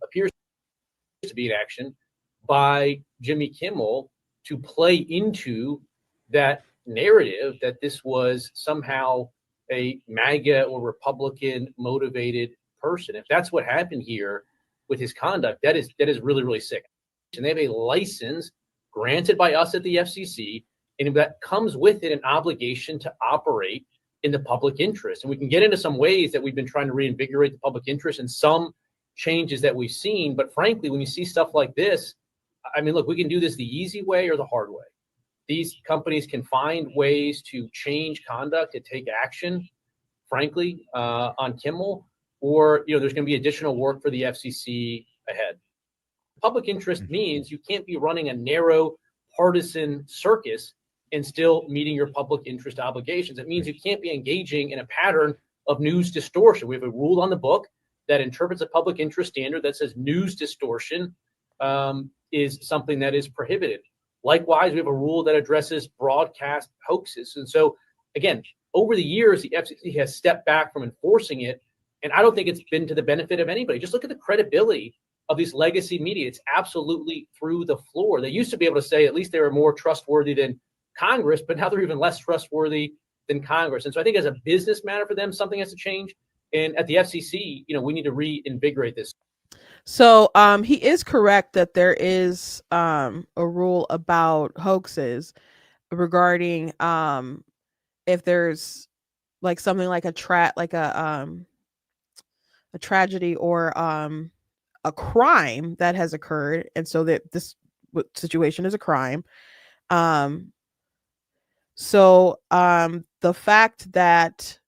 by Jimmy Kimmel to play into that narrative that this was somehow a MAGA or Republican motivated person. If that's what happened here with his conduct, that is really, really sick. And they have a license granted by us at the FCC, and that comes with it an obligation to operate in the public interest. And we can get into some ways that we've been trying to reinvigorate the public interest and some changes that we've seen. But frankly, when you see stuff like this, I mean, look, we can do this the easy way or the hard way. These companies can find ways to change conduct, to take action, frankly, on Kimmel, or there's going to be additional work for the FCC ahead. Public interest means you can't be running a narrow partisan circus and still meeting your public interest obligations. It means you can't be engaging in a pattern of news distortion. We have a rule on the book that interprets a public interest standard that says news distortion is something that is prohibited. Likewise, we have a rule that addresses broadcast hoaxes. And so, again, over the years, the FCC has stepped back from enforcing it, and I don't think it's been to the benefit of anybody. Just look at the credibility of these legacy media. It's absolutely through the floor. They used to be able to say at least they were more trustworthy than Congress, but now they're even less trustworthy than Congress. And so I think as a business matter for them, something has to change. And at the FCC, we need to reinvigorate this. So he is correct that there is a rule about hoaxes regarding if there's like something like a tragedy or a crime that has occurred, and so that this situation is a crime. So the fact that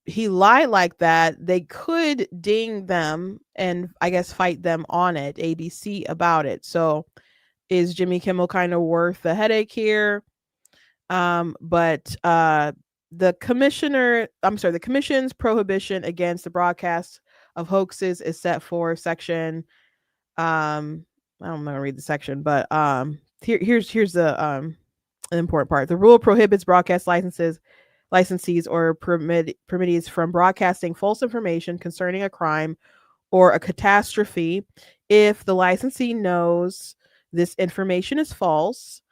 he lied like that, they could ding them and I guess fight them on it, ABC, about it. So is Jimmy Kimmel kind of worth the headache here? But the commission's prohibition against the broadcast of hoaxes is set for section I'm not gonna read the section, but here's the important part. The rule prohibits broadcast licensees or permittees from broadcasting false information concerning a crime or a catastrophe if the licensee knows this information is false,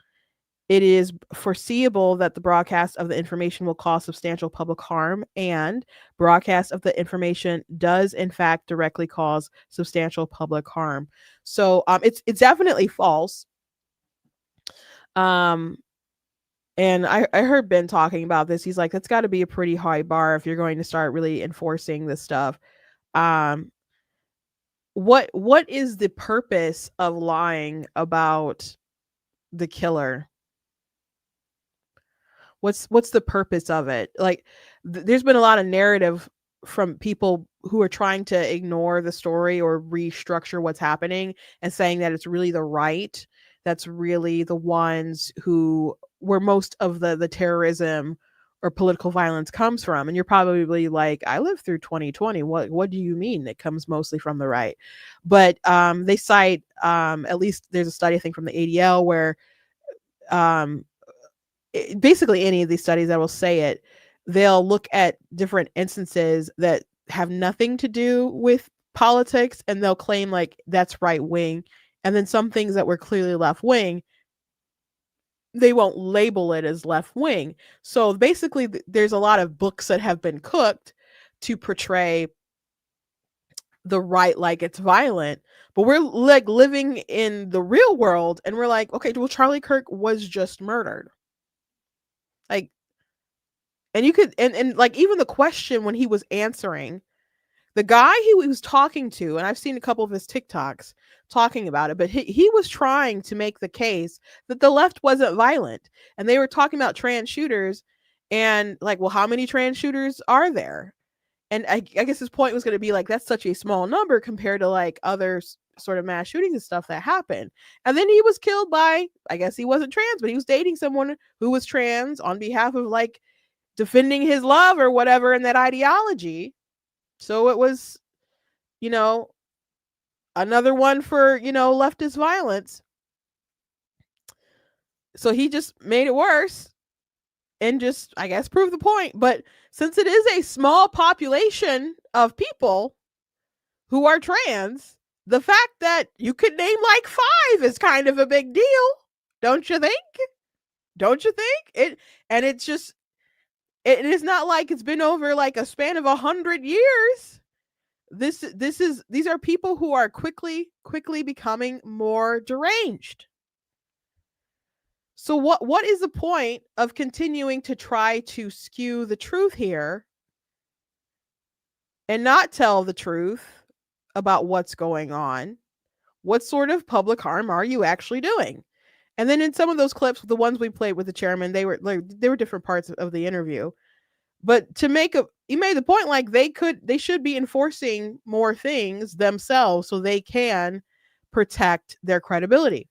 it is foreseeable that the broadcast of the information will cause substantial public harm, and broadcast of the information does in fact directly cause substantial public harm. So it's definitely false. And I heard Ben talking about this. He's like, that's got to be a pretty high bar if you're going to start really enforcing this stuff. What is the purpose of lying about the killer? What's the purpose of it? Like, there's been a lot of narrative from people who are trying to ignore the story or restructure what's happening and saying that it's really the right that's really the ones where most of the terrorism or political violence comes from. And you're probably like, I lived through 2020. What do you mean it comes mostly from the right? But they cite, at least there's a study, I think, from the ADL where basically any of these studies that will say it, they'll look at different instances that have nothing to do with politics and they'll claim like that's right wing. And then some things that were clearly left wing, they won't label it as left wing. So basically there's a lot of books that have been cooked to portray the right like it's violent, but we're like living in the real world and we're like, okay, well, Charlie Kirk was just murdered. Like, and you could, and like even the question when he was answering, the guy he was talking to, and I've seen a couple of his TikToks talking about it, but he was trying to make the case that the left wasn't violent. And they were talking about trans shooters and like, well, how many trans shooters are there? And I guess his point was going to be like, that's such a small number compared to like other sort of mass shootings and stuff that happened. And then he was killed by, I guess he wasn't trans, but he was dating someone who was trans on behalf of like defending his love or whatever in that ideology. So it was, another one for, leftist violence. So he just made it worse and just, I guess, proved the point. But since it is a small population of people who are trans, the fact that you could name like 5 is kind of a big deal. Don't you think? Don't you think? And it's just, it is not like it's been over like a span of 100 years. These are people who are quickly becoming more deranged. So what is the point of continuing to try to skew the truth here and not tell the truth about what's going on? What sort of public harm are you actually doing? And then in some of those clips, the ones we played with the chairman, they were different parts of the interview. But to make you made the point like they should be enforcing more things themselves so they can protect their credibility.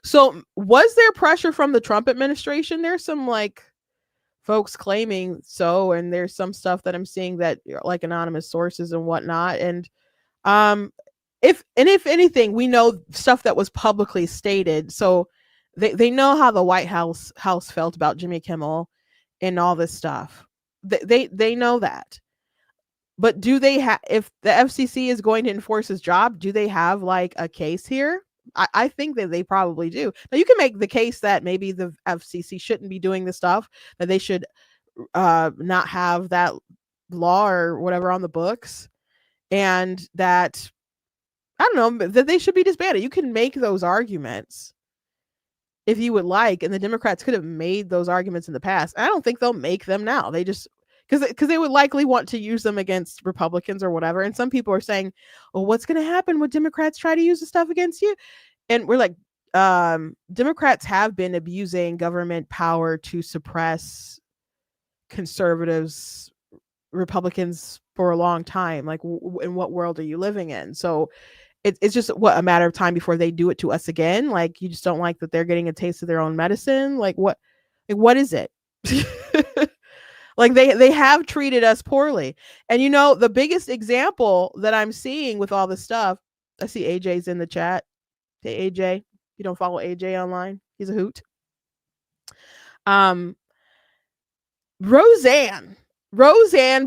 So was there pressure from the Trump administration? There's some like folks claiming so, and there's some stuff that I'm seeing that like anonymous sources and whatnot. And if anything, we know stuff that was publicly stated. So they know how the White House felt about Jimmy Kimmel and all this stuff. They know that. But do they have, if the FCC is going to enforce his job, do they have like a case here? I think that they probably do. Now you can make the case that maybe the FCC shouldn't be doing this stuff, that they should not have that law or whatever on the books, and that, I don't know, that they should be disbanded. You can make those arguments if you would like, and the Democrats could have made those arguments in the past. I don't think they'll make them now. They just, because they would likely want to use them against Republicans or whatever. And some people are saying, well, what's going to happen when Democrats try to use the stuff against you? And we're like, Democrats have been abusing government power to suppress conservatives, Republicans for a long time. Like, in what world are you living in? So it's just a matter of time before they do it to us again. Like, you just don't like that they're getting a taste of their own medicine. Like, what is it? Like they have treated us poorly. And the biggest example that I'm seeing with all this stuff, I see AJ's in the chat. Hey AJ, you don't follow AJ online? He's a hoot. Roseanne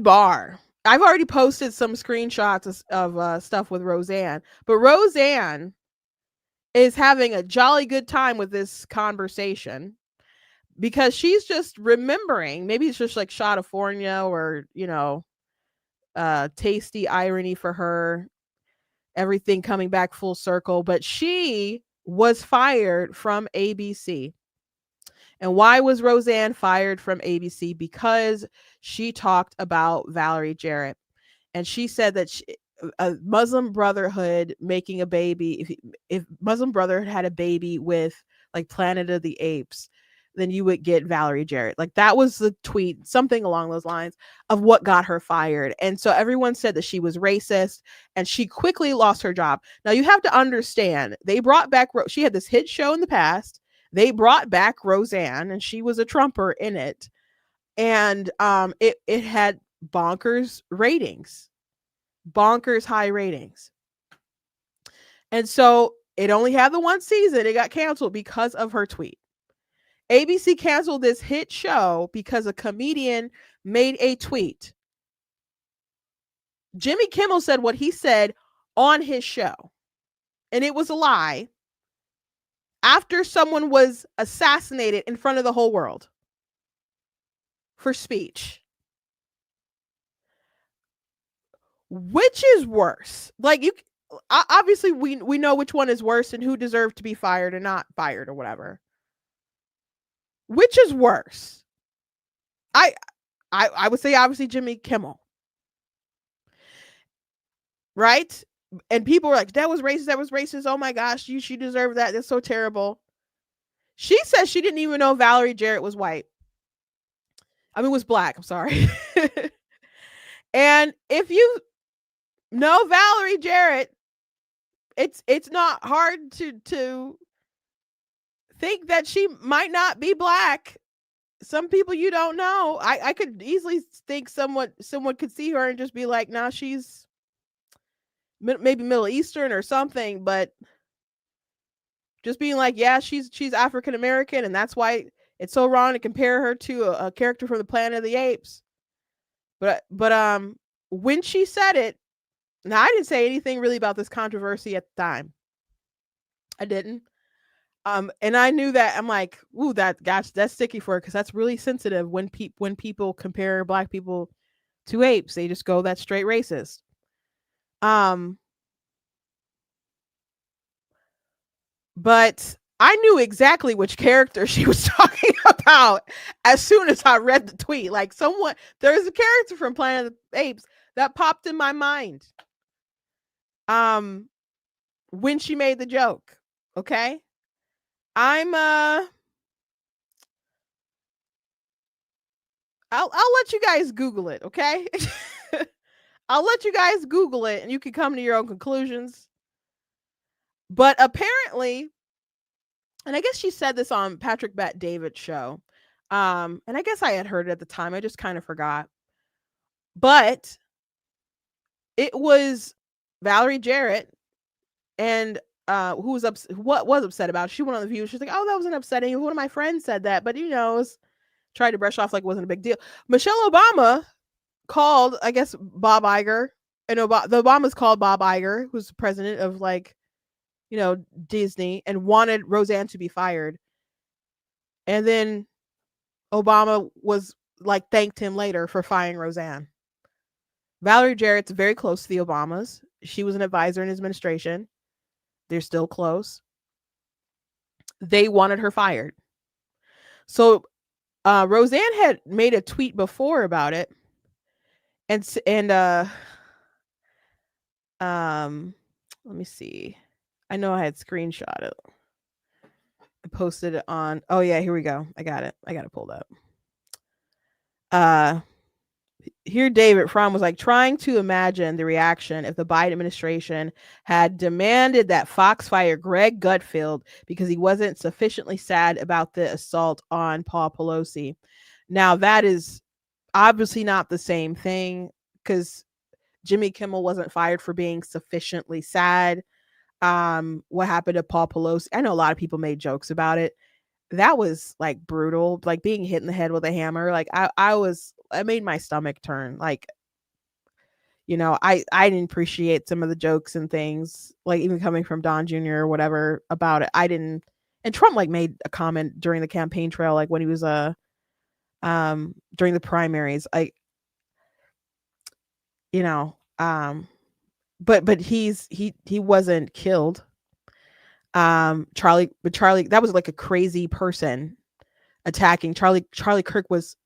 Barr. I've already posted some screenshots of stuff with Roseanne, but Roseanne is having a jolly good time with this conversation because she's just remembering, maybe it's just like Shadafornia or, tasty irony for her, everything coming back full circle, but she was fired from ABC. And why was Roseanne fired from ABC? Because she talked about Valerie Jarrett. And she said that a Muslim Brotherhood making a baby, if Muslim Brotherhood had a baby with like Planet of the Apes, then you would get Valerie Jarrett. Like, that was the tweet, something along those lines, of what got her fired. And so everyone said that she was racist, and she quickly lost her job. Now you have to understand, they brought back, she had this hit show in the past. They brought back Roseanne, and she was a Trumper in it. And it had bonkers high ratings. And so it only had the one season. It got canceled because of her tweet. ABC canceled this hit show because a comedian made a tweet. Jimmy Kimmel said what he said on his show, and it was a lie, after someone was assassinated in front of the whole world for speech. Which is worse? Like, obviously we know which one is worse and who deserved to be fired and not fired or whatever. Which is worse? I would say obviously Jimmy Kimmel. Right? And people were like, that was racist. Oh my gosh, she deserved that. That's so terrible. She says she didn't even know Valerie Jarrett was white. Was black. I'm sorry. And if you know Valerie Jarrett, it's not hard to think that she might not be black. Some people you don't know. I could easily think someone could see her and just be like, nah, she's maybe Middle Eastern or something, but just being like, yeah, she's African American, and that's why it's so wrong to compare her to a character from the Planet of the Apes. But when she said it, now I didn't say anything really about this controversy at the time. I didn't. And I knew that. I'm like, ooh, that's sticky for her, because that's really sensitive when people compare black people to apes. They just go that straight racist. But I knew exactly which character she was talking about as soon as I read the tweet. Like, there's a character from Planet of the Apes that popped in my mind. When she made the joke. Okay. I'll let you guys Google it, okay? I'll let you guys Google it and you can come to your own conclusions. But apparently, and I guess she said this on Patrick Bet-David's show. And I guess I had heard it at the time. I just kind of forgot. But it was Valerie Jarrett, and who was what was upset about it. She went on the View. She's like, "Oh, that wasn't upsetting. One of my friends said that, but it was tried to brush off like it wasn't a big deal." Michelle Obama called, I guess, Bob Iger, and the Obamas called Bob Iger, who's the president of Disney, and wanted Roseanne to be fired. And then Obama was like, thanked him later for firing Roseanne. Valerie Jarrett's very close to the Obamas. She was an advisor in his administration. They're still close. They wanted her fired. So Roseanne had made a tweet before about it. And let me see. I know I had screenshot it. I posted it on. Oh yeah, here we go. I got it pulled up. Here David Fromm was like, trying to imagine the reaction if the Biden administration had demanded that Fox fire Greg Gutfeld because he wasn't sufficiently sad about the assault on Paul Pelosi. Now that is obviously not the same thing, because Jimmy Kimmel wasn't fired for being sufficiently sad. What happened to Paul Pelosi? I know a lot of people made jokes about it. That was like brutal, like being hit in the head with a hammer. Like I made my stomach turn. Like, I didn't appreciate some of the jokes and things, like even coming from Don Jr. or whatever about it. I didn't. And Trump like made a comment during the campaign trail, like when he was during the primaries, like, but he wasn't killed. Charlie, that was like a crazy person attacking Charlie Kirk was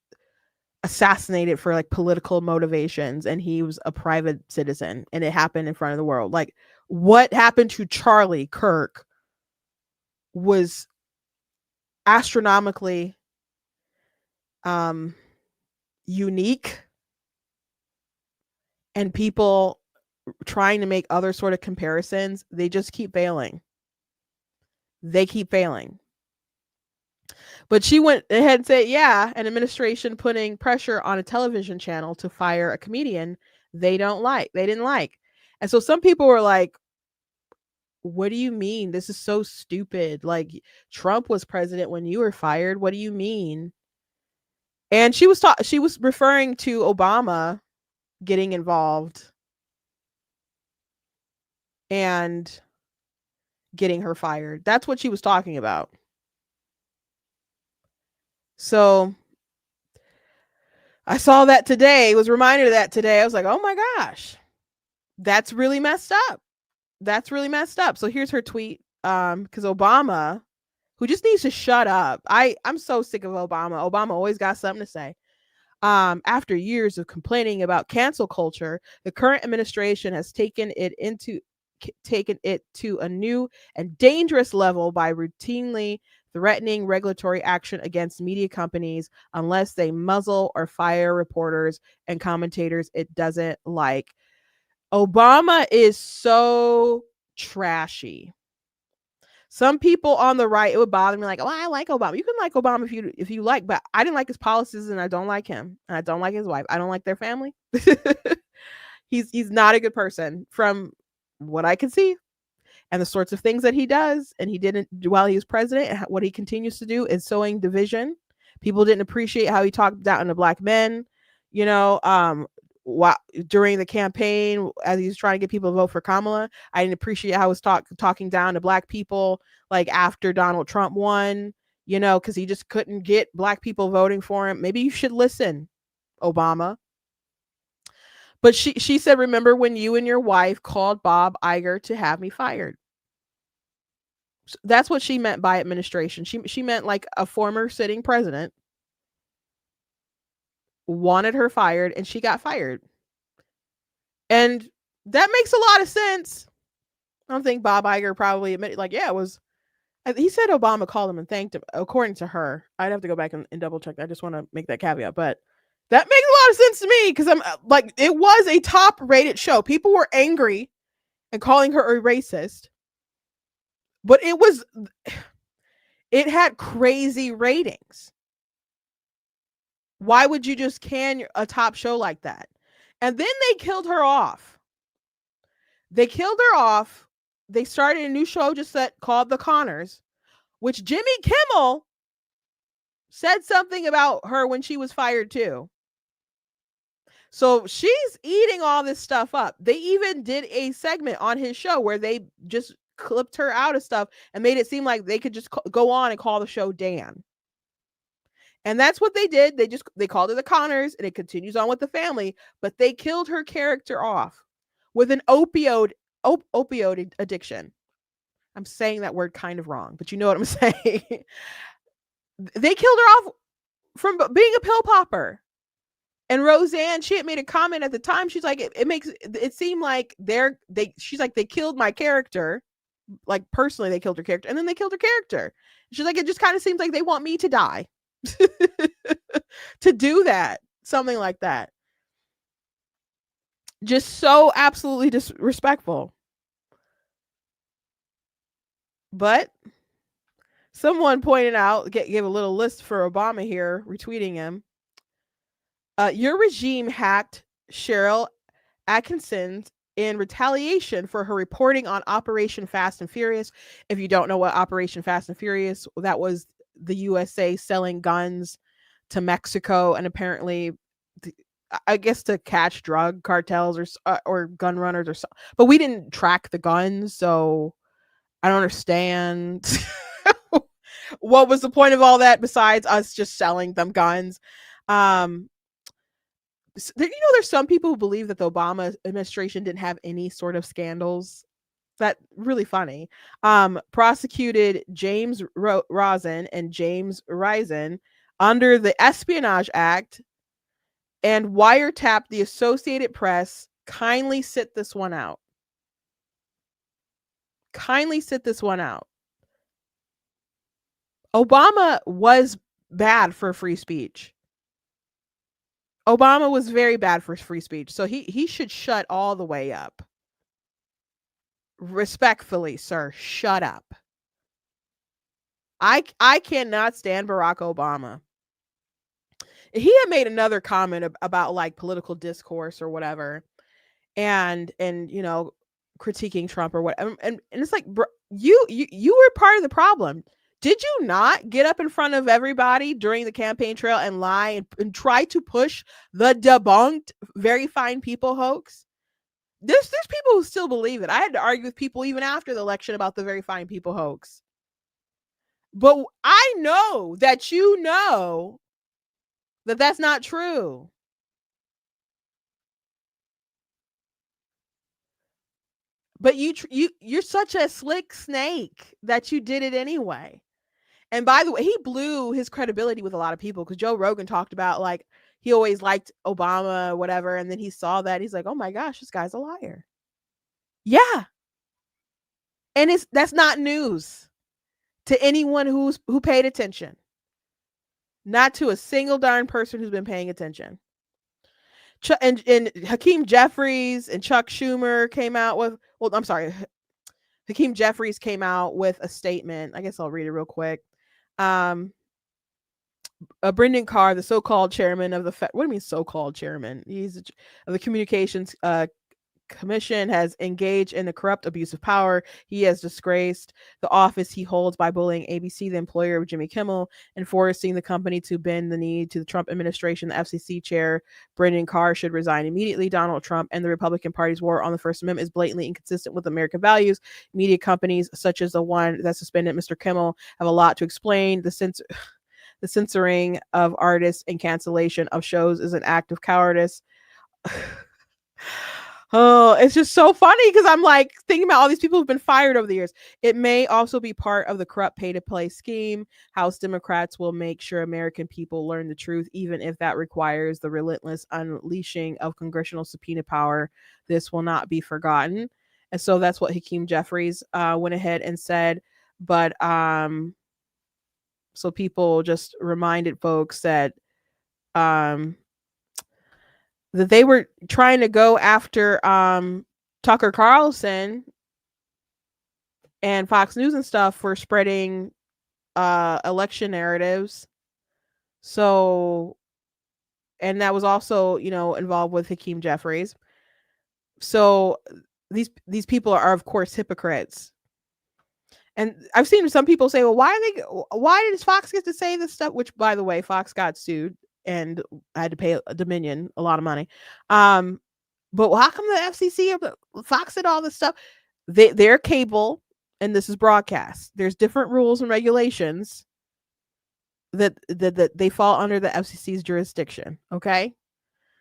assassinated for like political motivations, and he was a private citizen, and it happened in front of the world. Like, what happened to Charlie Kirk was astronomically unique, and people trying to make other sort of comparisons, they just keep failing. They keep failing. But she went ahead and said, yeah, an administration putting pressure on a television channel to fire a comedian they didn't like. And so some people were like, what do you mean? This is so stupid. Like, Trump was president when you were fired. What do you mean? And she was referring to Obama getting involved and getting her fired. That's what she was talking about. So I saw that today, was reminded of that today. I was like, oh my gosh, that's really messed up. So here's her tweet. Because Obama, who just needs to shut up. I'm so sick of Obama. Obama always got something to say. After years of complaining about cancel culture, the current administration has taken it to a new and dangerous level by routinely threatening regulatory action against media companies unless they muzzle or fire reporters and commentators it doesn't like. Obama is so trashy. Some people on the right, it would bother me, like, oh, I like Obama. You can like Obama if you like, but I didn't like his policies, and I don't like him, and I don't like his wife. I don't like their family. He's not a good person from what I can see. and the sorts of things that he does and he didn't while he was president, and what he continues to do is sowing division. People didn't appreciate how he talked down to black men, you know, during the campaign as he was trying to get people to vote for Kamala. I didn't appreciate how he was talking down to black people like after Donald Trump won, you know, because he just couldn't get black people voting for him. Maybe you should listen, Obama. But she said, remember when you and your wife called Bob Iger to have me fired? So that's what she meant by administration. She meant like a former sitting president wanted her fired and she got fired. And that makes a lot of sense. I don't think Bob Iger probably admitted, like, yeah, it was. He said Obama called him and thanked him, according to her. I'd have to go back and double check. I just want to make that caveat. But that makes a lot of sense to me because I'm like, it was a top rated show. People were angry and calling her a racist. But it had crazy ratings. Why would you just can a top show like that? And then they killed her off. They started a new show called The Connors, which Jimmy Kimmel said something about her when she was fired too. So she's eating all this stuff up. They even did a segment on his show where they just clipped her out of stuff and made it seem like they could just go on and call the show Dan. And that's what they did. They called it The Connors, and it continues on with the family, but they killed her character off with an opioid addiction. I'm saying that word kind of wrong, but you know what I'm saying. They killed her off from being a pill popper. And Roseanne, she had made a comment at the time. She's like, it makes it seem like she's like, they killed my character. Like personally, they killed her character, and then they killed her character. She's like, it just kind of seems like they want me to die to do that, something like that. Just so absolutely disrespectful. But someone pointed out, gave a little list for Obama here, retweeting him. Your regime hacked Cheryl Atkinson in retaliation for her reporting on Operation Fast and Furious. If you don't know what Operation Fast and Furious, that was the USA selling guns to Mexico, and apparently, I guess to catch drug cartels or gun runners or so. But we didn't track the guns, so I don't understand. What was the point of all that besides us just selling them guns? There's some people who believe that the Obama administration didn't have any sort of scandals. That's really funny. Prosecuted James Rosen and James Risen under the Espionage Act and wiretapped the Associated Press. Kindly sit this one out. Kindly sit this one out. Obama was bad for free speech. Obama was very bad for free speech. So he should shut all the way up. Respectfully, sir, shut up. I cannot stand Barack Obama. He had made another comment about like political discourse or whatever, and you know, critiquing Trump or whatever. And it's like, bro, you were part of the problem. Did you not get up in front of everybody during the campaign trail and lie and try to push the debunked Very Fine People hoax? There's people who still believe it. I had to argue with people even after the election about the Very Fine People hoax. But I know that you know that that's not true. But you're such a slick snake that you did it anyway. And by the way, he blew his credibility with a lot of people because Joe Rogan talked about like he always liked Obama or whatever. And then he saw that. He's like, oh my gosh, this guy's a liar. Yeah. And that's not news to anyone who paid attention. Not to a single darn person who's been paying attention. And Hakeem Jeffries and Chuck Schumer came out with, Hakeem Jeffries came out with a statement. I guess I'll read it real quick. Brendan Carr, the so-called chairman of what do you mean so-called chairman? He's of the Communications commission has engaged in the corrupt abuse of power. He has disgraced the office he holds by bullying ABC, the employer of Jimmy Kimmel, and forcing the company to bend the knee to the Trump administration. The FCC chair, Brendan Carr, should resign immediately. Donald Trump and the Republican Party's war on the First Amendment is blatantly inconsistent with American values. Media companies, such as the one that suspended Mr. Kimmel, have a lot to explain. The censoring of artists and cancellation of shows is an act of cowardice. Oh, it's just so funny because I'm like thinking about all these people who've been fired over the years. It may also be part of the corrupt pay-to-play scheme. House Democrats will make sure American people learn the truth, even if that requires the relentless unleashing of congressional subpoena power. This will not be forgotten. And so that's what Hakeem Jeffries went ahead and said. But so people just reminded folks that that they were trying to go after Tucker Carlson and Fox News and stuff for spreading election narratives. So, and that was also, you know, involved with Hakeem Jeffries. So these people are of course hypocrites. And I've seen some people say, well, why does Fox get to say this stuff? Which, by the way, Fox got sued and I had to pay Dominion a lot of money. But how come the FCC or Fox did all this stuff? They're cable and this is broadcast. There's different rules and regulations that they fall under the FCC's jurisdiction. Okay.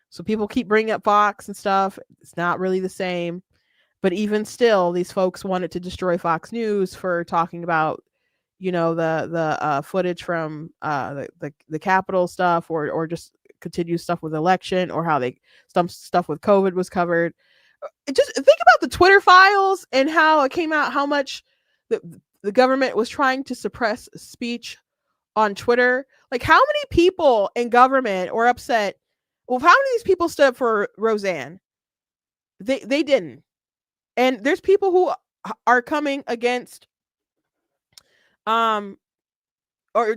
So people keep bringing up Fox and stuff. It's not really the same. But even still, these folks wanted to destroy Fox News for talking about, you know, the footage from the Capitol stuff, or just continue stuff with election, or how some stuff with COVID was covered. Just think about the Twitter files and how it came out, how much the government was trying to suppress speech on Twitter. Like, how many people in government were upset? Well, how many of these people stood up for Roseanne? They didn't. And there's people who are coming against or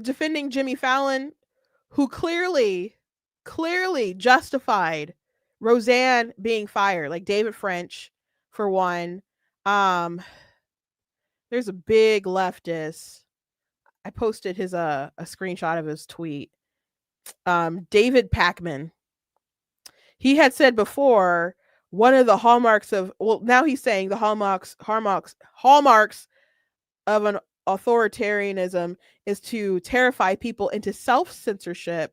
defending Jimmy Fallon, who clearly justified Roseanne being fired, like David French for one. There's a big leftist. I posted his a screenshot of his tweet. David Pakman. He had said before, one of the hallmarks of, well, now he's saying the hallmarks of an authoritarianism is to terrify people into self-censorship.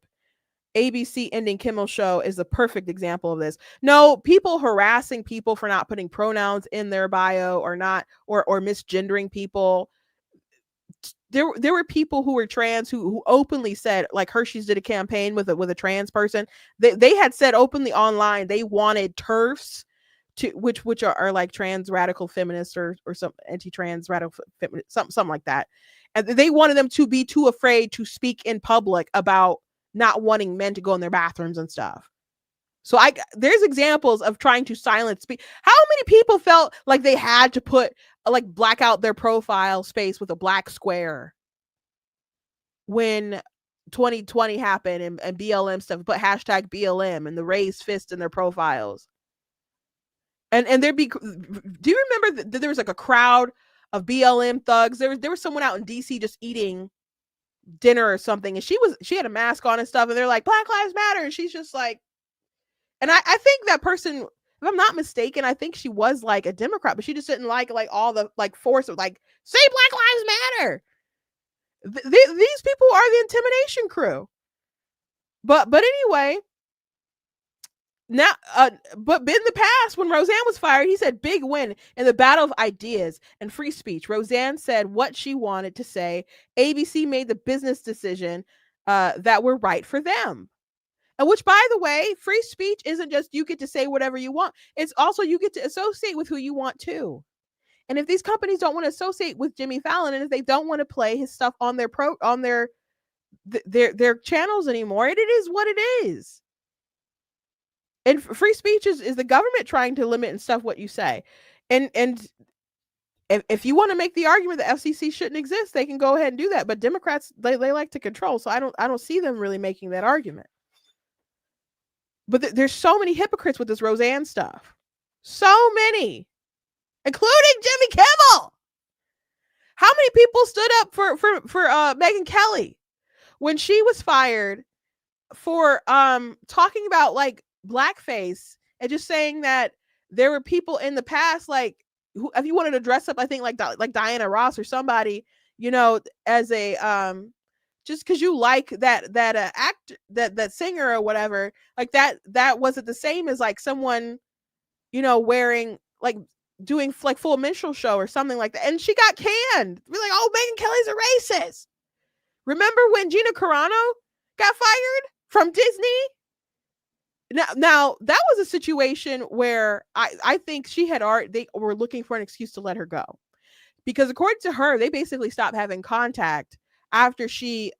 ABC ending Kimmel show is a perfect example of this. No, people harassing people for not putting pronouns in their bio, or not, or misgendering people. There were people who were trans who openly said, like Hershey's did a campaign with a trans person. They had said openly online they wanted TERFs, which are like trans radical feminists or some anti-trans radical feminists, something like that. And they wanted them to be too afraid to speak in public about not wanting men to go in their bathrooms and stuff. So there's examples of trying to silence speech. How many people felt like they had to put black out their profile space with a black square when 2020 happened and BLM stuff, put hashtag BLM and the raised fist in their profiles? And there'd be, do you remember that there was like a crowd of BLM thugs? There was someone out in DC just eating dinner or something, and she had a mask on and stuff, and they're like, Black Lives Matter, and she's just like, and I think that person, if I'm not mistaken, I think she was like a Democrat, but she just didn't like all the force of like, say Black Lives Matter. These people are the intimidation crew. But anyway, now, but in the past, when Roseanne was fired, he said big win in the battle of ideas and free speech. Roseanne said what she wanted to say. ABC made the business decision that were right for them. And which, by the way, free speech isn't just you get to say whatever you want. It's also you get to associate with who you want to. And if these companies don't want to associate with Jimmy Fallon, and if they don't want to play his stuff on their channels anymore, it is what it is. And free speech is the government trying to limit and stuff what you say. And if you want to make the argument that FCC shouldn't exist, they can go ahead and do that. But Democrats, they like to control. So I don't see them really making that argument. But there's so many hypocrites with this Roseanne stuff. So many, including Jimmy Kimmel. How many people stood up for Megyn Kelly when she was fired for talking about like blackface and just saying that there were people in the past like who, if you wanted to dress up, I think like Diana Ross or somebody, you know, as a just because you like that act that singer or whatever, like that wasn't the same as like someone, you know, wearing like doing like full minstrel show or something like that, and she got canned. We're like, oh, Megyn Kelly's a racist. Remember when Gina Carano got fired from Disney? Now that was a situation where I think she had they were looking for an excuse to let her go, because according to her, they basically stopped having contact after she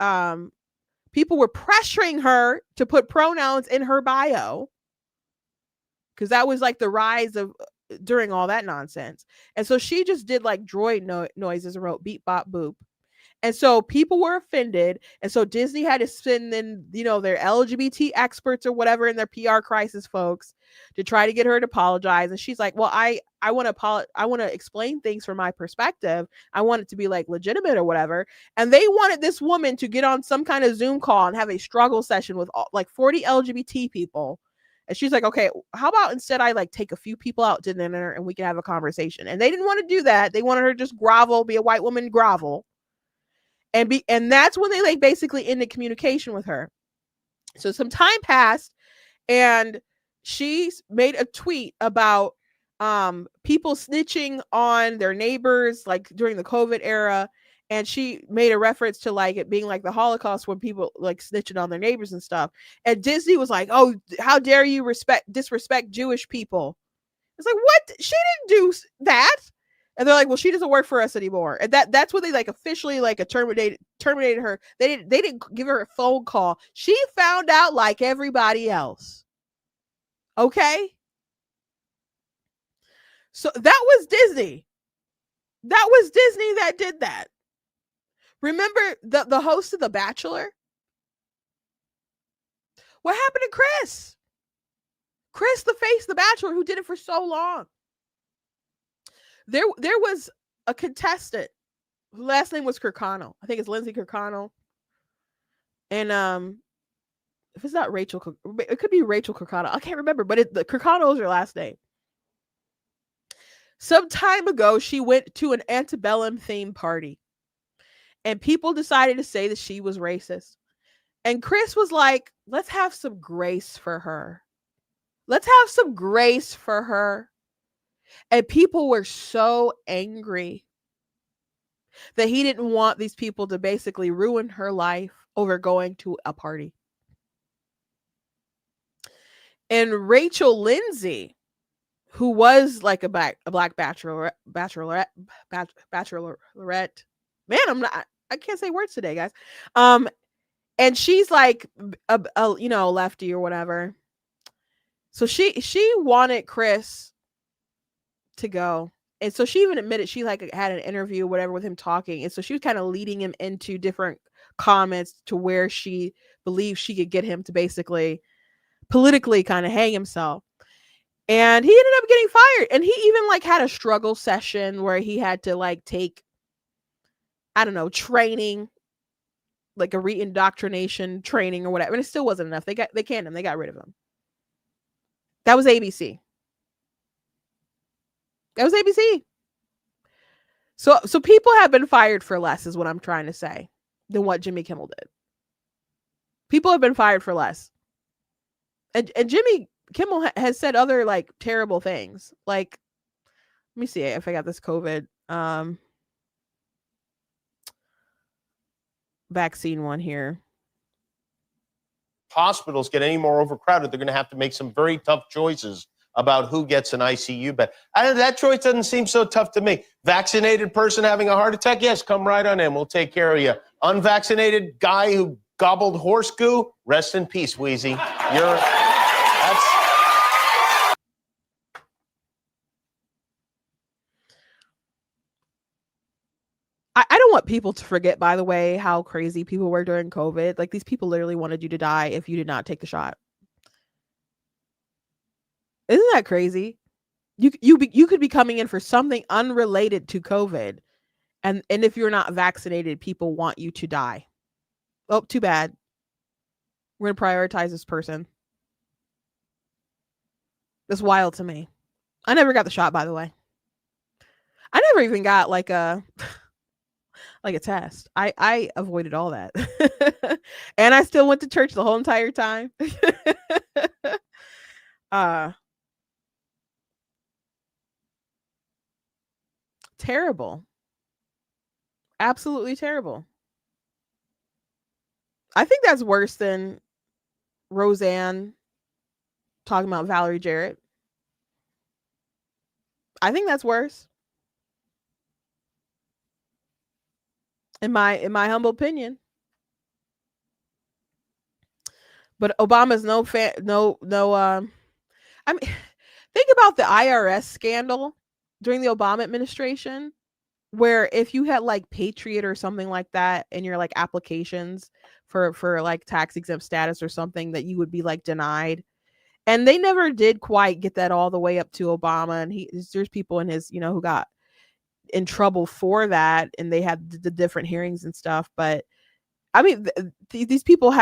people were pressuring her to put pronouns in her bio, because that was like the rise of during all that nonsense. And so she just did like droid noises and wrote beep bop boop. And so people were offended. And so Disney had to send in, you know, their LGBT experts or whatever in their PR crisis folks to try to get her to apologize. And she's like, well, I want to explain things from my perspective. I want it to be like legitimate or whatever. And they wanted this woman to get on some kind of Zoom call and have a struggle session with like 40 LGBT people. And she's like, okay, how about instead I like take a few people out to dinner and we can have a conversation. And they didn't want to do that. They wanted her to just grovel, be a white woman grovel. And that's when they like basically ended communication with her. So some time passed and she made a tweet about people snitching on their neighbors like during the COVID era. And she made a reference to like it being like the Holocaust when people like snitching on their neighbors and stuff. And Disney was like, oh, how dare you disrespect Jewish people? It's like, what? She didn't do that. And they're like, well, she doesn't work for us anymore. And that's when they like officially like terminated her. They didn't give her a phone call. She found out like everybody else. Okay. So that was Disney. That was Disney that did that. Remember the host of The Bachelor? What happened to Chris? Chris, the face of The Bachelor, who did it for so long. There was a contestant whose last name was Kirkconnell. I think it's Lindsay Kirkconnell. And if it's not Rachel, it could be Rachel Kirkconnell. I can't remember, but the Kirkconnell is her last name. Some time ago, she went to an antebellum theme party. And people decided to say that she was racist. And Chris was like, let's have some grace for her. Let's have some grace for her. And people were so angry that he didn't want these people to basically ruin her life over going to a party. And Rachel Lindsay, who was like a black bachelorette. Man, I can't say words today, guys. And she's like a you know, lefty or whatever. So she wanted Chris to go. And so she even admitted she like had an interview or whatever with him talking. And so she was kind of leading him into different comments to where she believed she could get him to basically politically kind of hang himself. And he ended up getting fired. And he even like had a struggle session where he had to like take, I don't know, training, like a reindoctrination training or whatever. And it still wasn't enough. They canned him. They got rid of him. That was ABC. That was ABC. So people have been fired for less is what I'm trying to say than what Jimmy Kimmel did. People have been fired for less. And Jimmy Kimmel has said other like terrible things. Like, let me see if I got this COVID vaccine one here. Hospitals get any more overcrowded, they're going to have to make some very tough choices about who gets an ICU bed. That choice doesn't seem so tough to me. Vaccinated person having a heart attack? Yes, come right on in. We'll take care of you. Unvaccinated guy who gobbled horse goo? Rest in peace, Wheezy. I don't want people to forget, by the way, how crazy people were during COVID. Like, these people literally wanted you to die if you did not take the shot. Isn't that crazy? You could be coming in for something unrelated to COVID, and if you're not vaccinated, people want you to die. Oh, too bad. We're gonna prioritize this person. That's wild to me. I never got the shot, by the way. I never even got like a test. I avoided all that. And I still went to church the whole entire time. Terrible. Absolutely terrible. I think that's worse than Roseanne talking about Valerie Jarrett. I think that's worse. In my humble opinion. But Obama's I mean, think about the IRS scandal during the Obama administration, where if you had like Patriot or something like that in your like applications for like tax exempt status or something, that you would be like denied. And they never did quite get that all the way up to Obama. And there's people in his, who got in trouble for that, and they had the different hearings and stuff. But I mean, these people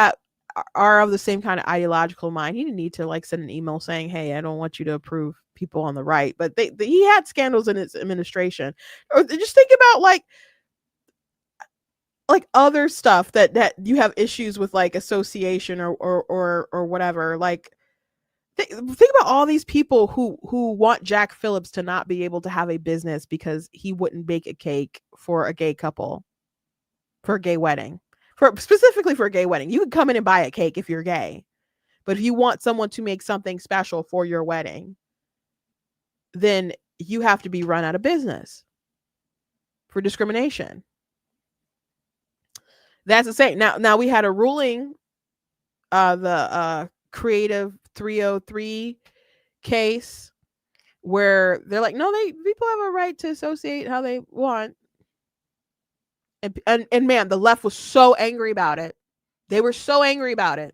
are of the same kind of ideological mind. He didn't need to like send an email saying, "Hey, I don't want you to approve people on the right." But he had scandals in his administration. Or just think about like other stuff that you have issues with, like association or whatever. Like think about all these people who want Jack Phillips to not be able to have a business because he wouldn't bake a cake for a gay couple, for a gay wedding. Specifically for a gay wedding. You can come in and buy a cake if you're gay. But if you want someone to make something special for your wedding, then you have to be run out of business for discrimination. That's the same. Now we had a ruling, the Creative 303 case, where they're like, no, people have a right to associate how they want. And man, the left was so angry about it. They were so angry about it.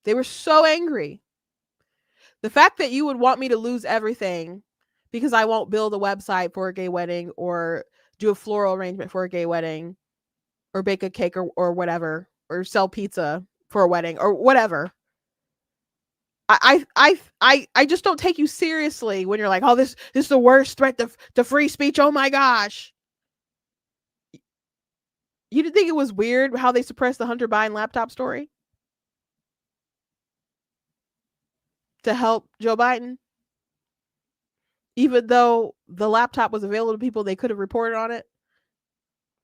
They were so angry. The fact that you would want me to lose everything because I won't build a website for a gay wedding, or do a floral arrangement for a gay wedding, or bake a cake or whatever, or sell pizza for a wedding or whatever. I just don't take you seriously when you're like, oh, this is the worst threat to free speech. Oh my gosh. You didn't think it was weird how they suppressed the Hunter Biden laptop story to help Joe Biden? Even though the laptop was available to people, they could have reported on it.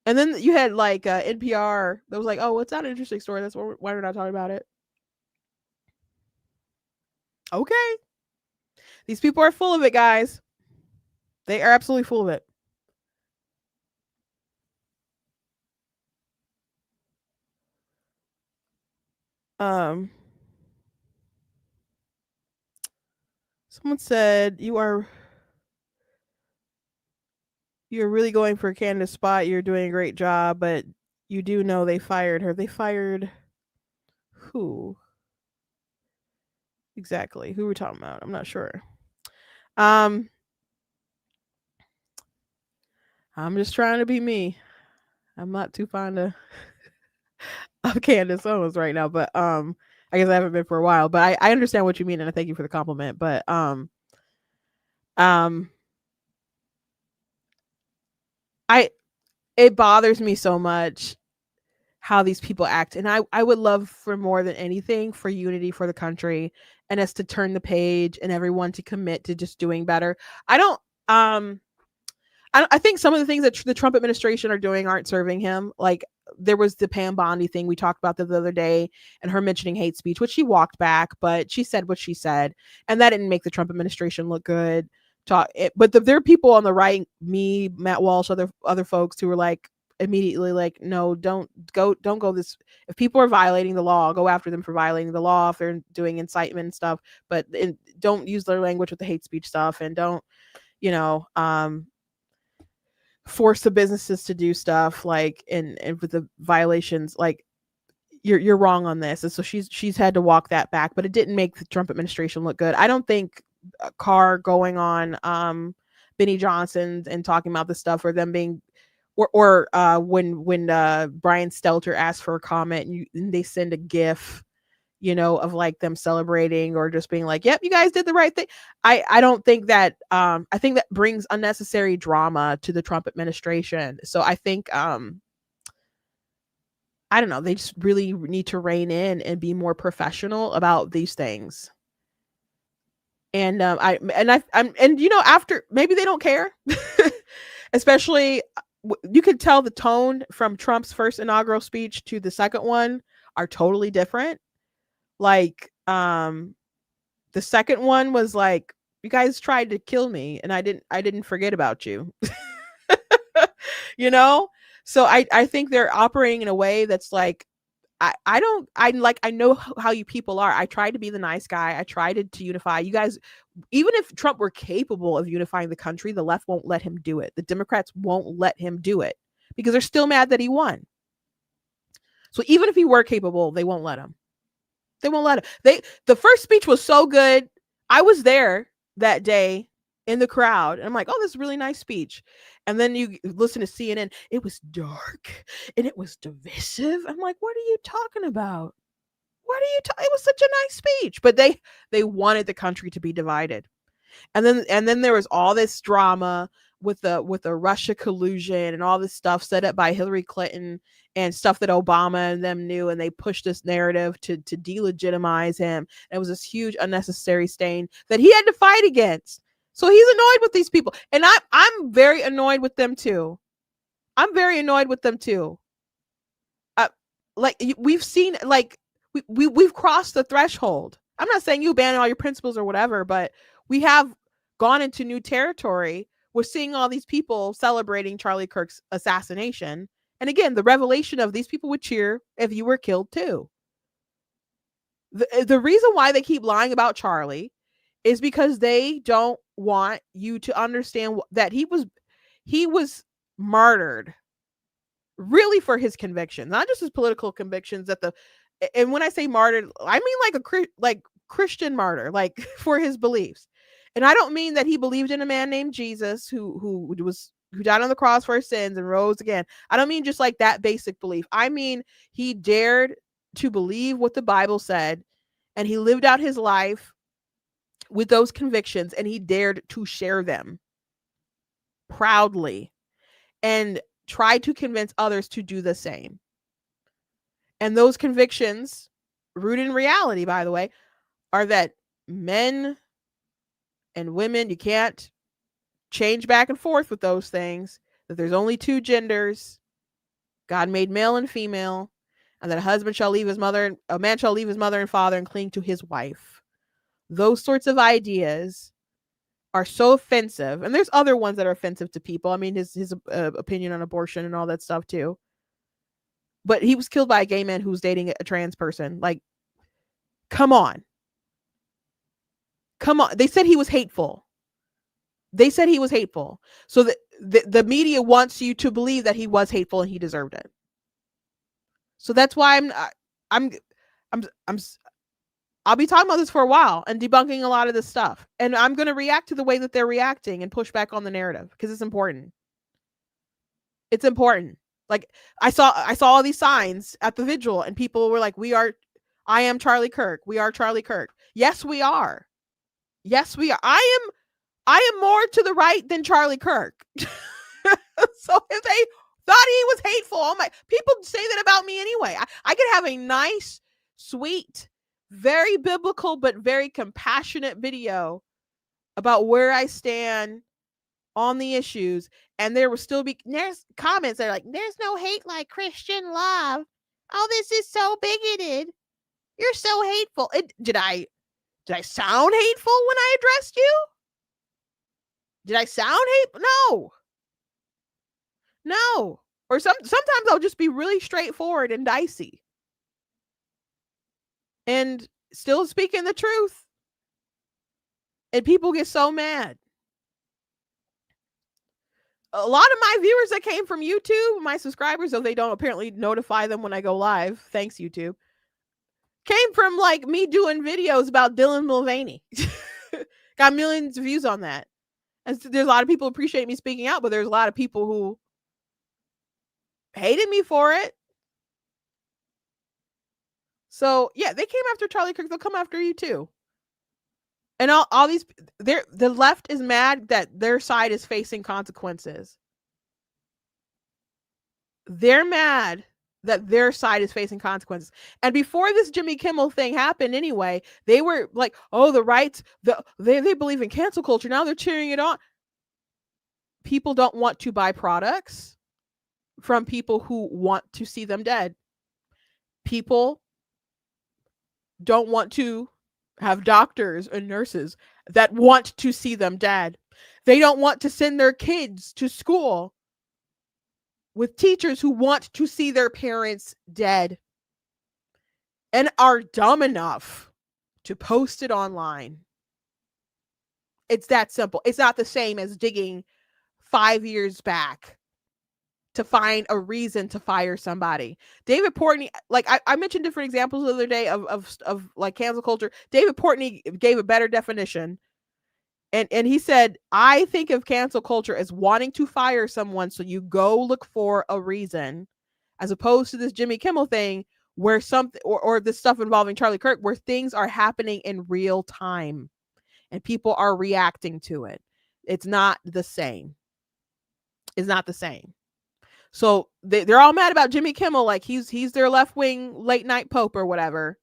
And then you had like NPR that was like, oh, it's not an interesting story. That's why we're not talking about it. Okay. These people are full of it, guys. They are absolutely full of it. Someone said you're really going for Candace's spot. You're doing a great job, but you do know they fired her. They fired who? Exactly. Who we're talking about? I'm not sure. I'm just trying to be me. I'm not too fond of Candace Owens right now, but I guess I haven't been for a while. But I understand what you mean, and I thank you for the compliment. But it bothers me so much how these people act, and I would love for more than anything for unity for the country, and us to turn the page and everyone to commit to just doing better. I think some of the things that the Trump administration are doing aren't serving him. Like there was the Pam Bondi thing we talked about the other day, and her mentioning hate speech, which she walked back, but she said what she said, and that didn't make the Trump administration look good. But there are people on the right, me, Matt Walsh, other folks who were like immediately like, no, don't go this. If people are violating the law, go after them for violating the law. If they're doing incitement and stuff, but don't use their language with the hate speech stuff, and don't force the businesses to do stuff like and with the violations. Like you're wrong on this. And so she's had to walk that back, but it didn't make the Trump administration look good. I don't think car going on Benny Johnson's and talking about the stuff, or them being, or when Brian Stelter asked for a comment and they send a GIF, of like them celebrating or just being like, yep, you guys did the right thing. I don't think that, I think that brings unnecessary drama to the Trump administration. So I think, I don't know, they just really need to rein in and be more professional about these things. And after, maybe they don't care, especially you could tell the tone from Trump's first inaugural speech to the second one are totally different. Like, the second one was like, you guys tried to kill me and I didn't forget about you. So I think they're operating in a way that's like, I know how you people are. I tried to be the nice guy. I tried to unify you guys. Even if Trump were capable of unifying the country, the left won't let him do it. The Democrats won't let him do it because they're still mad that he won. So even if he were capable, they won't let him. They won't let him. The first speech was so good. I was there that day in the crowd. And I'm like, oh, this is a really nice speech. And then you listen to CNN. It was dark and it was divisive. I'm like, what are you talking about? It was such a nice speech. But they wanted the country to be divided. And then there was all this drama with the Russia collusion and all this stuff set up by Hillary Clinton and stuff that Obama and them knew, and they pushed this narrative to delegitimize him. And it was this huge unnecessary stain that he had to fight against. So he's annoyed with these people, and I'm very annoyed with them too. Like we've seen, like we've crossed the threshold. I'm not saying you abandon all your principles or whatever, but we have gone into new territory. We're seeing all these people celebrating Charlie Kirk's assassination. And again, the revelation of these people would cheer if you were killed too. The reason why they keep lying about Charlie is because they don't want you to understand that he was martyred really for his convictions, not just his political convictions. And when I say martyred, I mean like Christian martyr, like for his beliefs. And I don't mean that he believed in a man named Jesus who died on the cross for his sins and rose again. I don't mean just like that basic belief. I mean, he dared to believe what the Bible said, and he lived out his life with those convictions, and he dared to share them proudly and tried to convince others to do the same. And those convictions, rooted in reality, by the way, are that men and women, you can't change back and forth with those things, that there's only two genders, God made male and female, and that a man shall leave his mother and father and cling to his wife. Those sorts of ideas are so offensive. And there's other ones that are offensive to people. I mean, his opinion on abortion and all that stuff too. But he was killed by a gay man who was dating a trans person. Like, come on. They said he was hateful. So the media wants you to believe that he was hateful and he deserved it. So that's why I'll be talking about this for a while and debunking a lot of this stuff. And I'm going to react to the way that they're reacting and push back on the narrative because it's important. It's important. Like I saw all these signs at the vigil and people were like, I am Charlie Kirk. We are Charlie Kirk. Yes, we are. I am more to the right than Charlie Kirk. So if they thought he was hateful, people say that about me anyway. I could have a nice, sweet, very biblical, but very compassionate video about where I stand on the issues. And there will still be comments that are like, there's no hate like Christian love. Oh, this is so bigoted. You're so hateful. Did I sound hateful when I addressed you? Did I sound hateful? No. Or sometimes I'll just be really straightforward and dicey. And still speaking the truth. And people get so mad. A lot of my viewers that came from YouTube, my subscribers, though they don't apparently notify them when I go live, thanks YouTube, came from like me doing videos about Dylan Mulvaney. Got millions of views on that. And so there's a lot of people who appreciate me speaking out, but there's a lot of people who hated me for it. So yeah, they came after Charlie Kirk. They'll come after you too. And all these, the left is mad that their side is facing consequences. They're mad that their side is facing consequences. And before this Jimmy Kimmel thing happened anyway, they were like, oh, the rights, they believe in cancel culture. Now they're cheering it on. People don't want to buy products from people who want to see them dead. People don't want to have doctors and nurses that want to see them dead. They don't want to send their kids to school with teachers who want to see their parents dead and are dumb enough to post it online. It's that simple. It's not the same as digging 5 years back to find a reason to fire somebody. David Portnoy, like I mentioned different examples the other day of like cancel culture. David Portnoy gave a better definition. And he said, I think of cancel culture as wanting to fire someone, so you go look for a reason, as opposed to this Jimmy Kimmel thing where something or this stuff involving Charlie Kirk, where things are happening in real time and people are reacting to it. It's not the same. It's not the same. So they're all mad about Jimmy Kimmel, like he's their left-wing late night pope or whatever.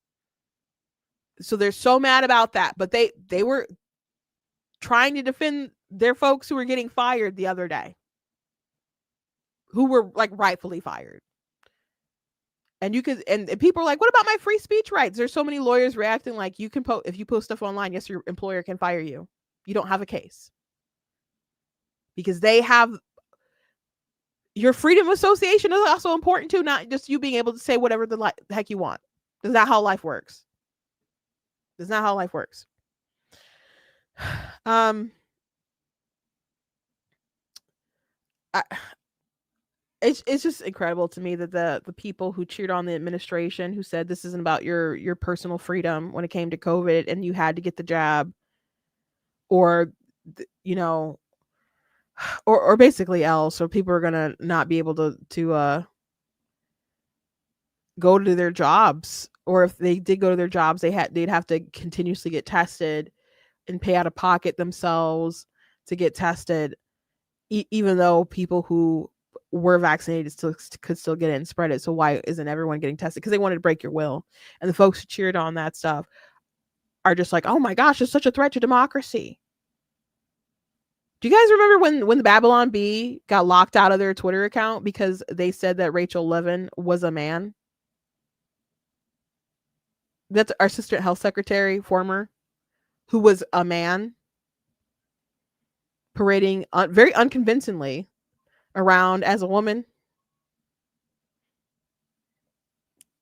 So they're so mad about that. But they were trying to defend their folks who were getting fired the other day, who were like rightfully fired. And you could, and people are like, what about my free speech rights? There's so many lawyers reacting like, you can if you post stuff online, yes, your employer can fire you. You don't have a case. Because they have your freedom of association is also important too, not just you being able to say whatever the heck you want. That's not how life works. That's not how life works. It's just incredible to me that the people who cheered on the administration, who said this isn't about your personal freedom when it came to COVID and you had to get the jab, or you know, or basically else, so people are gonna not be able to go to their jobs, or if they did go to their jobs, they'd have to continuously get tested and pay out of pocket themselves to get tested, even though people who were vaccinated could still get it and spread it. So why isn't everyone getting tested? Because they wanted to break your will. And the folks who cheered on that stuff are just like, oh my gosh, it's such a threat to democracy. Do you guys remember when the Babylon Bee got locked out of their Twitter account because they said that Rachel Levin was a man? That's our assistant health secretary, former, who was a man, parading very unconvincingly around as a woman.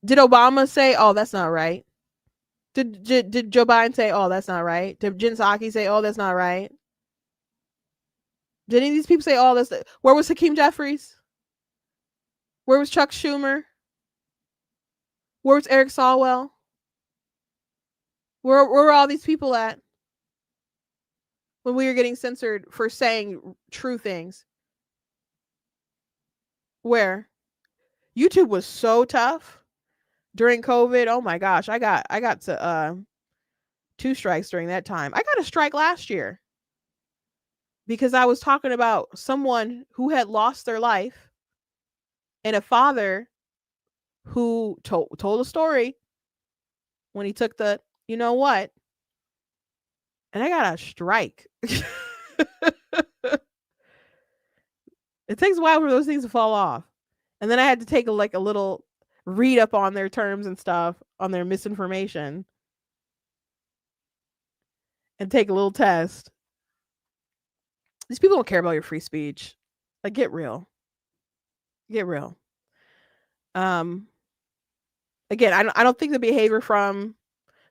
Did Obama say, oh, that's not right? Did Joe Biden say, oh, that's not right? Did Jen Psaki say, oh, that's not right? Did any of these people say, oh, that's... Where was Hakeem Jeffries? Where was Chuck Schumer? Where was Eric Swalwell? Where were all these people at when we were getting censored for saying true things? Where? YouTube was so tough during COVID. Oh my gosh, I got to 2 strikes during that time. I got a strike last year because I was talking about someone who had lost their life and a father who told a story when he took the, you know what? And I got a strike. It takes a while for those things to fall off. And then I had to take a little read up on their terms and stuff, on their misinformation, and take a little test. These people don't care about your free speech. Like, get real. Get real. Again, I don't think the behavior from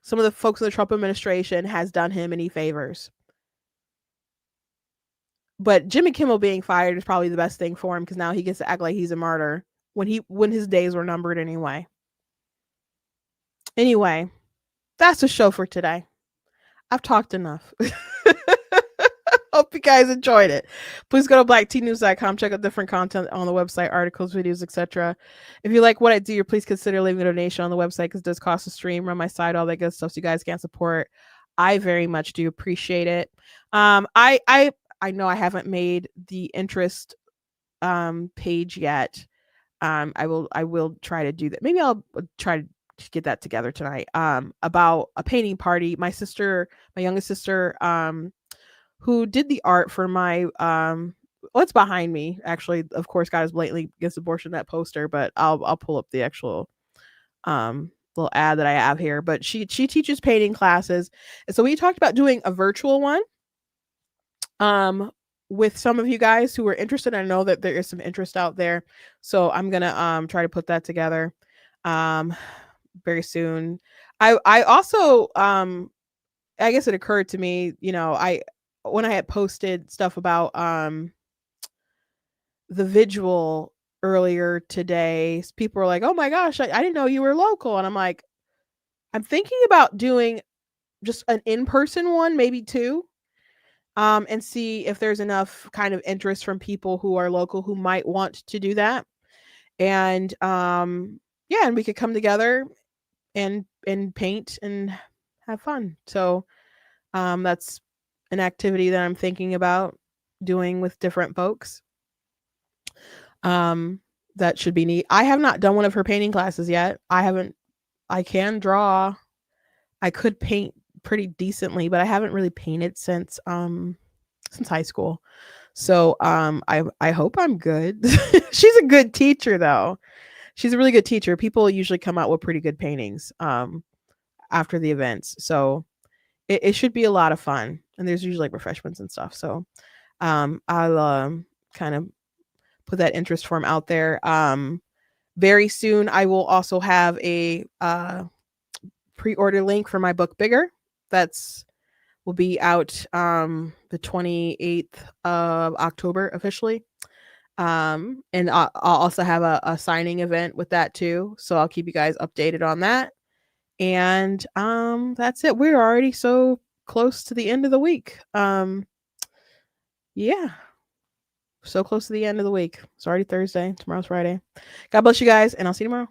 some of the folks in the Trump administration has done him any favors. But Jimmy Kimmel being fired is probably the best thing for him, because now he gets to act like he's a martyr when his days were numbered anyway. Anyway, that's the show for today. I've talked enough. Hope you guys enjoyed it. Please go to blacktnews.com. Check out different content on the website, articles, videos, etc. If you like what I do, please consider leaving a donation on the website because it does cost a stream, run my site, all that good stuff. So you guys can support. I very much do appreciate it. I know I haven't made the interest page yet. I will try to do that. Maybe I'll try to get that together tonight. About a painting party. My youngest sister, who did the art for my what's behind me, actually, of course, God is blatantly against abortion, that poster, but I'll pull up the actual little ad that I have here. But she teaches painting classes. And so we talked about doing a virtual one with some of you guys who are interested. I know that there is some interest out there. So I'm gonna try to put that together very soon. I also I guess it occurred to me, when I had posted stuff about the vigil earlier today, people were like, "Oh my gosh, I didn't know you were local." And I'm like, I'm thinking about doing just an in-person one, maybe two, and see if there's enough kind of interest from people who are local who might want to do that. And yeah, and we could come together and paint and have fun. So that's an activity that I'm thinking about doing with different folks. That should be neat. I have not done one of her painting classes yet. I can draw. I could paint pretty decently, but I haven't really painted since high school. So I hope I'm good. She's a good teacher though. She's a really good teacher. People usually come out with pretty good paintings after the events. So it should be a lot of fun. And there's usually like refreshments and stuff. So I'll kind of put that interest form out there. Very soon I will also have a pre-order link for my book Bigger. Will be out the 28th of October officially. And I'll also have a signing event with that too. So I'll keep you guys updated on that. And that's it. We're already so close to the end of the week. Yeah. So close to the end of the week. It's already Thursday. Tomorrow's Friday. God bless you guys, and I'll see you tomorrow.